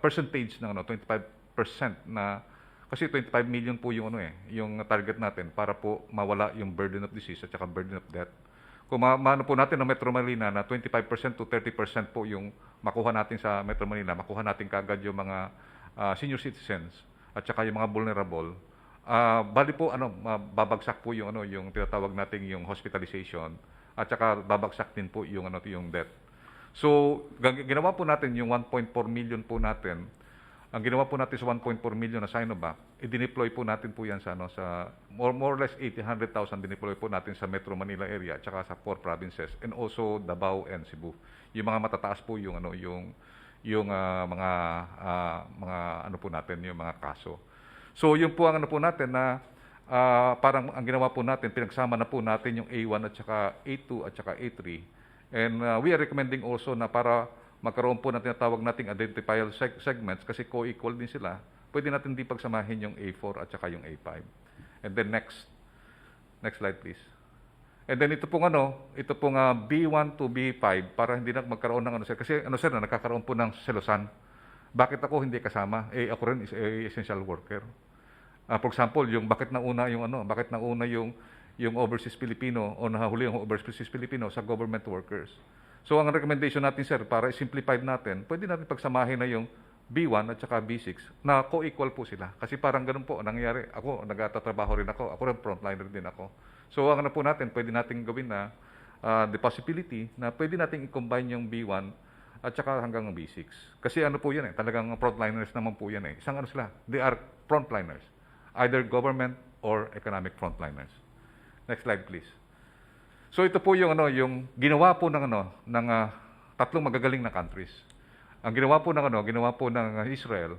percentage ng 25% na kasi 25 million po yung target natin para po mawala yung burden of disease at saka burden of death. Kung maano po natin ng Metro Manila na 25% to 30% po yung makuha natin sa Metro Manila, makuha natin kaagad yung mga senior citizens at saka yung mga vulnerable. Bali po babagsak po yung yung tinatawag nating yung hospitalization at saka babagsak din po yung yung death. So ginawa po natin yung 1.4 million po natin. Ang ginawa po natin sa 1.4 million na Sinovac, i-deploy po natin po yan sa more or less 800,000 dineploy po natin sa Metro Manila area at saka sa 4 provinces and also Davao and Cebu. Yung mga matataas po yung mga po natin yung mga kaso. So yun po ang po natin na parang ang ginawa po natin, pinagsama na po natin yung A1 at saka A2 at saka A3. And we are recommending also na para magkaroon po na tinatawag nating identifiable segments kasi co-equal din sila, pwede natin din pagsamahin yung A4 at saka yung A5. And then next slide please. And then ito pong B1 to B5 para hindi na magkaroon ng sir. Kasi sir, na nagkakaroon po ng selosan. Bakit ako hindi kasama? Ako rin is essential worker. For example, bakit nauna yung overseas Filipino o nahuli yung overseas Filipino sa government workers. So ang recommendation natin sir, para simplified natin, pwede natin pagsamahin na yung B1 at saka B6 na co-equal po sila. Kasi parang ganun po nangyayari. Ako, nagtatrabaho rin ako. Ako rin frontliner din ako. So ang po natin, pwede natin gawin na the possibility na pwede natin i-combine yung B1 at saka hanggang B6. Kasi po yan talagang frontliners naman po yan Isang sila, they are frontliners. Either government or economic frontliners. Next slide please. So ito po yung ginawa po ng tatlong magagaling na countries. Ang ginawa po ng Israel,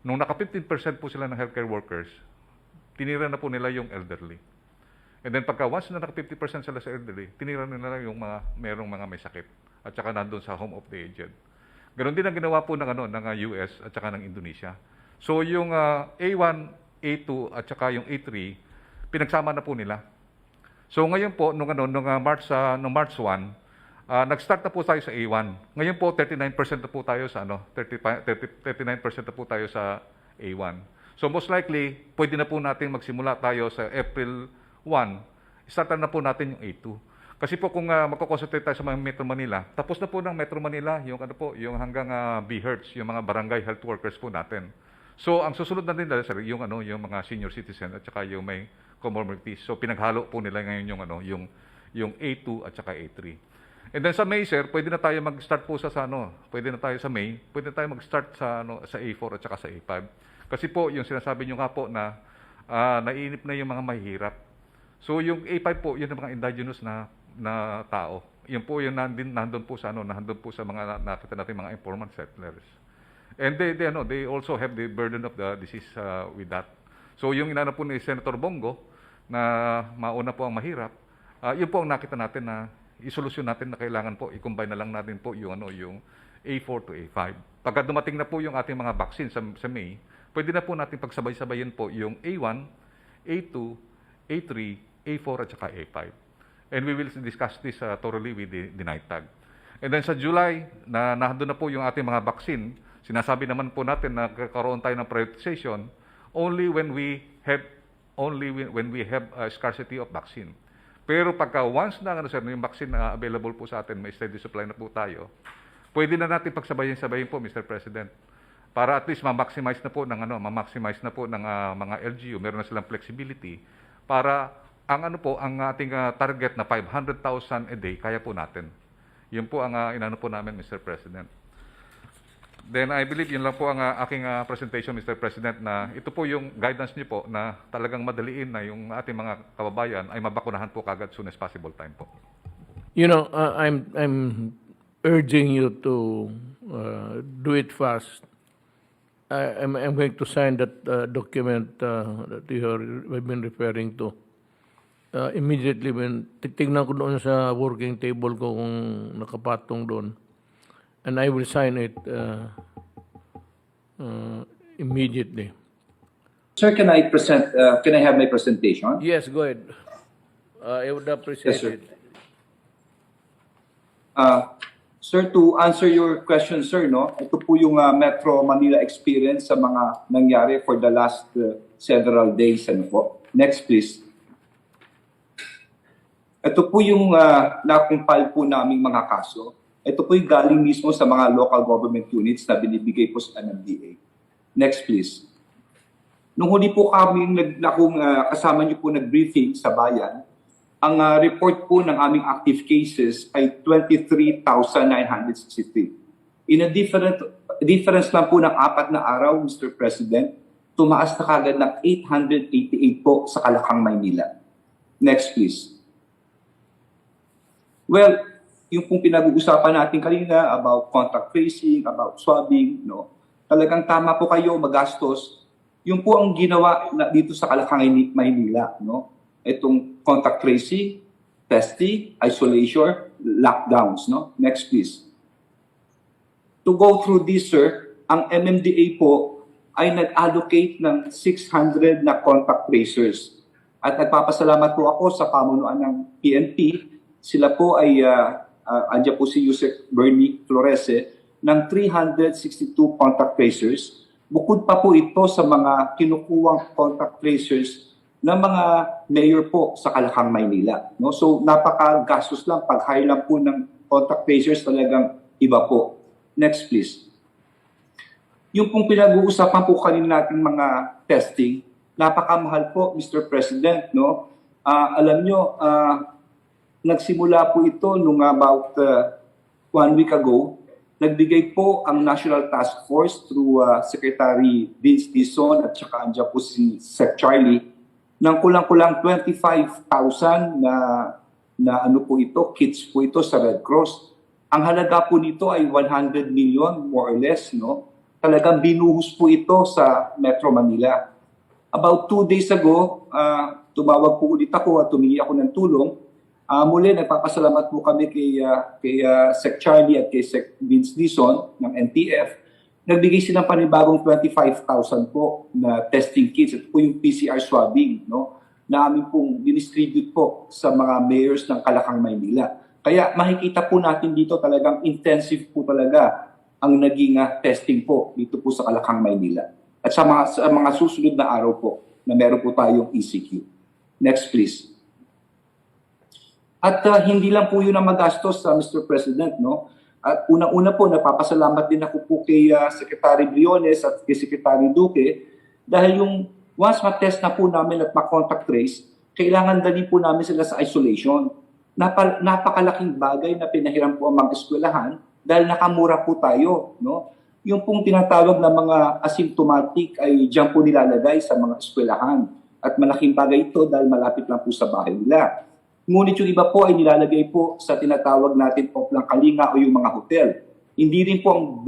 nung naka 15% po sila ng healthcare workers, tinira na po nila yung elderly. And then pagka once na naka 50% sila sa elderly, tinira nila yung merong mga may sakit at saka nandun sa home of the aged. Ganon din ang ginawa po ng US at saka ng Indonesia. So yung A1, A2 at saka yung A3, pinagsama na po nila. So ngayon po, nung March 1, nag-start na po tayo sa A1. Ngayon po, 39% na po tayo sa 39% na po tayo sa A1. So most likely, pwede na po natin magsimula tayo sa April 1, startan na po natin yung A2. Kasi po kung magko-concentrate tayo sa mga Metro Manila, tapos na po ng Metro Manila yung yung hanggang BHERTS, yung mga barangay health workers po natin. So ang susunod na din sir, yung mga senior citizen at saka yung may comorbidities. So pinaghalo po nila ngayon yung A2 at saka A3. And then sa May sir, pwede na tayo mag-start po pwede na tayo sa May, pwede na tayo mag-start sa A4 at saka sa A5. Kasi po yung sinasabi niyo nga po na naiinip na yung mga mahihirap. So yung A5 po, yun ang mga indigenous na tao. Yun po yung nandun po sa mga nakita natin mga informant settlers. And they also have the burden of the disease with that. So yung inano po ni Senator Bongo na mauna po ang mahirap, yun po ang nakita natin na isolusyon natin na kailangan po i-combine na lang natin po yung A4 to A5. Pagka dumating na po yung ating mga vaccine sa May, pwede na po natin pagsabay-sabayin po yung A1, A2, A3, A4 at saka A5. And we will discuss this thoroughly with the NITAG. And then sa July, nandun na po yung ating mga vaccine. Sinasabi naman po natin na kakaroon tayo ng prioritization only when we have a scarcity of vaccine. Pero pagka once na yung vaccine na available po sa atin, may steady supply na po tayo, pwede na natin pagsabayin po, Mr. President, para at least ma-maximize na po ng mga LGU, meron na silang flexibility para ang ating target na 500,000 a day, kaya po natin. Yun po ang inano po namin, Mr. President. Then I believe yun lang po ang aking presentation, Mr. President, na ito po yung guidance niyo po na talagang madaliin na yung ating mga kababayan ay mabakunahan po kagad soon as possible time po. You know, I'm urging you to do it fast. I'm going to sign that document that you have been referring to. Immediately when titignan ko doon sa working table ko kung nakapatong doon, and I will sign it immediately. Sir, can I present? Can I have my presentation? Yes, go ahead. I would appreciate Yes, sir. it. Sir, to answer your question, sir, ito po yung Metro Manila experience sa mga nangyari for the last several days. Next, please. Ito po yung nakumpile po naming mga kaso. Ito po yung galing mismo sa mga local government units na binibigay po sa MMDA. Next, please. Nung huli po kami kasama niyo po nag-briefing sa bayan, ang report po ng aming active cases ay 23,963. In a difference lang po ng 4 na araw, Mr. President, tumaas na kagad ng 888 po sa Kalakang, Maynila. Next, please. Well, yung pong pinag-uusapan natin kanina about contact tracing, about swabbing, talagang tama po kayo, magastos. Yung po ang ginawa dito sa Kalakang, Maynila, itong contact tracing, testing, isolation, lockdowns. Next, please. To go through this, sir, ang MMDA po ay nag-allocate ng 600 na contact tracers. At nagpapasalamat po ako sa pamunuan ng PNP. Sila po ay, andyan po si Yusek Bernie Florese, ng 362 contact tracers. Bukod pa po ito sa mga kinukuwang contact tracers ng mga mayor po sa Kalakang, Maynila. So napaka-gastos lang, pag-hire lang po ng contact tracers talagang iba po. Next, please. Yung pong pinag-uusapan po kanina natin mga testing, napakamahal po, Mr. President. Alam nyo, nagsimula po ito nung about 1 week ago. Nagbigay po ang National Task Force through Secretary Vince Dizon at saka andyan po si Sec Charlie ng kulang-kulang 25,000 na ano po ito, kits po ito sa Red Cross. Ang halaga po nito ay 100 million more or less. Talagang binuhos po ito sa Metro Manila. About 2 days ago, tumawag po ulit ako at tumingi ako ng tulong. Muli, nagpapasalamat po kami kay Sec Charlie at kay Sec Vince Dizon ng NTF nagbigay silang panibagong 25,000 po na testing kits. Ito po yung PCR swabbing, no? Na amin pong dinistribute po sa mga mayors ng Kalakang, Maynila. Kaya makikita po natin dito talagang intensive po talaga ang naging testing po dito po sa Kalakang, Maynila. At sa mga susunod na araw po na meron po tayong ECQ. Next please. At hindi lang po yun ang magastos, Mr. President, no? At unang-una po, napapasalamat din ako po kay Secretary Briones at kay Secretary Duque dahil yung once ma-test na po namin at ma-contact trace, kailangan dali po namin sila sa isolation. Napakalaking bagay na pinahiram po ang mga eskwelahan dahil nakamura po tayo, no? Yung pong tinatawag na mga asymptomatic ay diyan po nilalagay sa mga eskwelahan. At malaking bagay ito dahil malapit lang po sa bahay nila. Ngunit yung iba po ay nilalagay po sa tinatawag natin oplang kalinga o yung mga hotel. Hindi rin po ang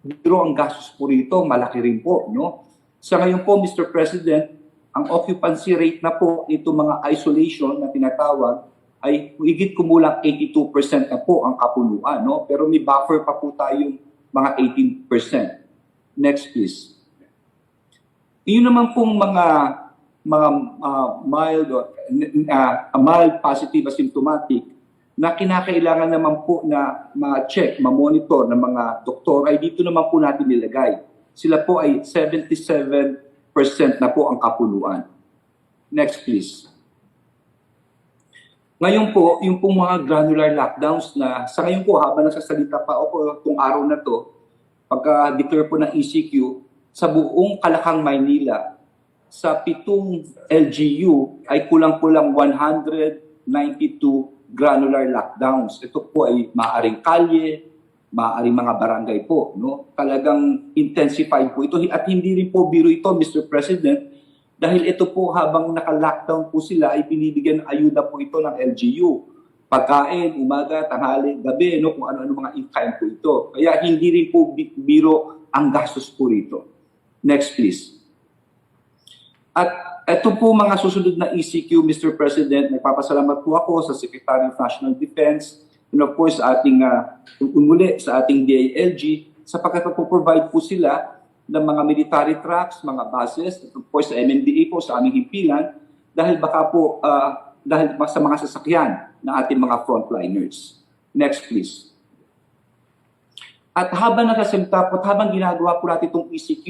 biro ang gastos po rito, malaki rin po, no? Sa ngayon po, Mr. President, ang occupancy rate na po ito mga isolation na tinatawag ay higit kumulang 82% na po ang kapunuan, no? Pero may buffer pa po tayong mga 18%. Next please. Yun naman pong mga mild positive asymptomatic na kinakailangan naman po na ma-check, ma-monitor ng mga doktor ay dito naman po natin nilagay. Sila po ay 77% na po ang kapunuan. Next please. Ngayon po, yung pong mga granular lockdowns na sa ngayon po habang nagsasalita pa ako itong araw na to, pagka-declare po ng ECQ, sa buong Kalakang, Maynila, sa 7 LGU ay kulang-kulang 192 granular lockdowns. Ito po ay maaaring kalye, maaaring mga barangay po, no? Talagang intensified po ito at hindi rin po biro ito, Mr. President, dahil ito po habang naka-lockdown po sila ay binibigyan ng ayuda po ito ng LGU. Pagkain, umaga, tanghali, gabi, no? Kung ano-ano mga in-kind po ito. Kaya hindi rin po biro ang gastos po rito. Next please. At ito po mga susunod na ECQ, Mr. President, nagpapasalamat po ako sa Secretary of National Defense and of course sa ating umuli sa ating DILG sapagkat po-provide po sila ng mga military trucks, mga buses, of course sa MMDA po sa aming himpilan dahil baka po dahil sa mga sasakyan ng ating mga frontliners. Next please. At habang nakasimta po, habang ginagawa po natin itong ECQ,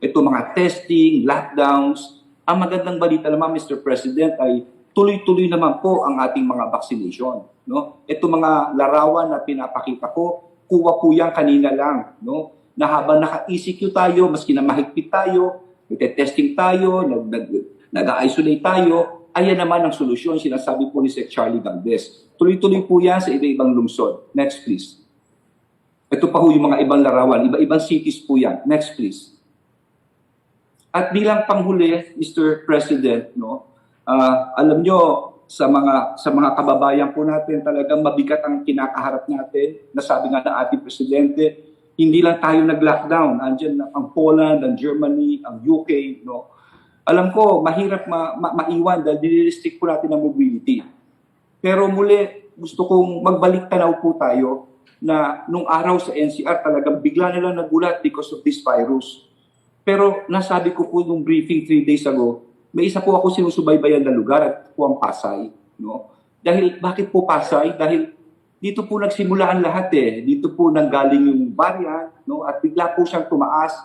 ito mga testing, lockdowns, ang magandang balita naman, Mr. President, ay tuloy-tuloy naman po ang ating mga vaccination. No? Ito mga larawan na pinapakita ko, kuha po yan kanina lang. No? Na habang naka-ECQ tayo, maski na mahigpit tayo, nagte-testing tayo, nag-isolate tayo, ayan naman ang solusyon, sinasabi po ni Sec. Charlie Galvez. Tuloy-tuloy po yan sa iba-ibang lungsod. Next please. Ito pa po yung mga ibang larawan, iba-ibang cities po yan. Next please. At bilang panghuli, Mr. President, no, alam nyo, sa mga kababayan po natin, talagang mabigat ang kinakaharap natin. Nasabi nga ng ating Presidente, hindi lang tayo nag-lockdown. Andiyan ang Poland, ang Germany, ang UK. No. Alam ko, mahirap maiwan dahil dinirestrict po natin ang mobility. Pero muli, gusto kong magbalik tanaw po tayo na nung araw sa NCR talagang bigla nila nagulat because of this virus. Pero nasabi ko po nung briefing 3 days ago, may isa po ako sinusubaybayan na lugar at po ang Pasay. No? Dahil, bakit po Pasay? Dahil dito po nagsimula ang lahat eh. Dito po nanggaling yung variant, no? At bigla po siyang tumaas.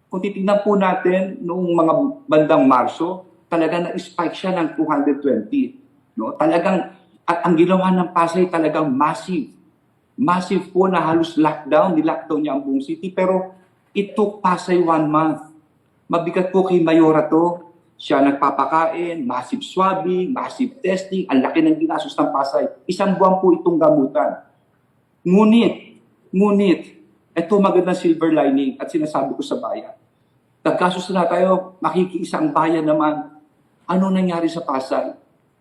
Kung titignan po natin noong mga bandang Marso, talagang na-spike siya ng 220. No? Talagang, at ang ginawa ng Pasay talagang massive. Massive po na halos lockdown, nilockdown niya ang buong city. Pero it took Pasay 1 month. Mabigat po kay Mayora to. Siya nagpapakain, massive swabbing, massive testing, ang laki ng ginastos ng Pasay. 1 buwan po itong gamutan. Ngunit, ito magandang silver lining at sinasabi ko sa bayan. Naggastos na tayo, makikiisa ang bayan naman. Ano nangyari sa Pasay?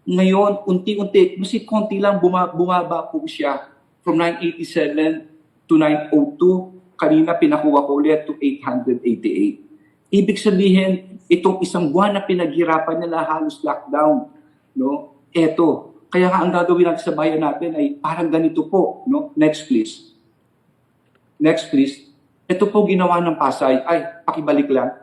Ngayon, unti-unti, mas konti lang bumaba po siya from 987 to 902. Kanina pinakuha ko ulit to 888. Ibig sabihin, itong 1 buwan na pinaghirapan nila halos lockdown, no? Eto. Kaya nga ang gagawin natin sa bayan natin ay parang ganito po, no? Next please. Next please. Ito po ginawa ng Pasay, ay, pakibalik lang.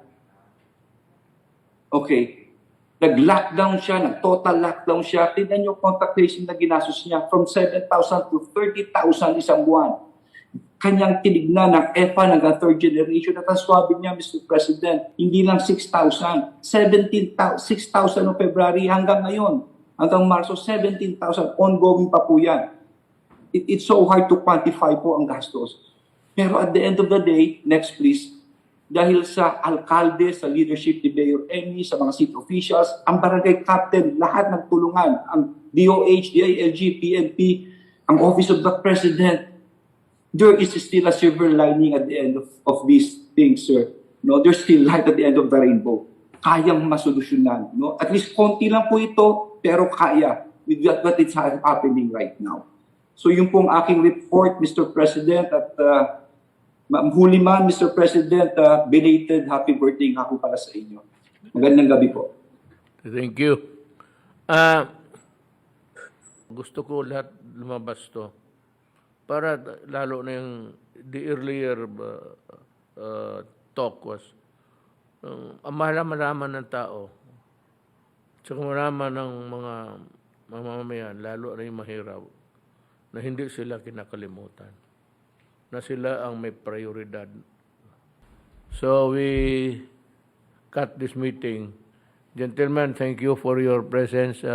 Okay. Nag-lockdown siya, nag-total lockdown siya. Tignan niyo contact tracing na ginastos niya from 7,000 to 30,000 isang buwan. Kanyang tinignan ng EPA hanggang third generation at ang swabe niya, Mr. President, hindi lang 6,000, 6,000 noong February hanggang ngayon, hanggang Marso, 17,000, ongoing pa po yan. It's so hard to quantify po ang gastos. Pero at the end of the day, next please, dahil sa alkalde, sa leadership ni Mayor Emmy, sa mga city officials, ang barangay captain, lahat nagtulungan, ang DOH, DILG, PNP, ang Office of the President, there is still a silver lining at the end of these things, sir. No, there's still light at the end of the rainbow. Kayang masolusyonan. No? At least konti lang po ito, pero kaya with what is happening right now. So yung pong aking report, Mr. President, at huli man, Mr. President, belated happy birthday nga po para sa inyo. Magandang gabi po. Thank you. Gusto ko lahat lumabas to. Para lalo na yung the earlier talk was malaman ng tao tsaka malaman ng mga mamamayan, lalo na yung mahirap, na hindi sila kinakalimutan, na sila ang may prioridad. So we cut this meeting. Gentlemen, thank you for your presence.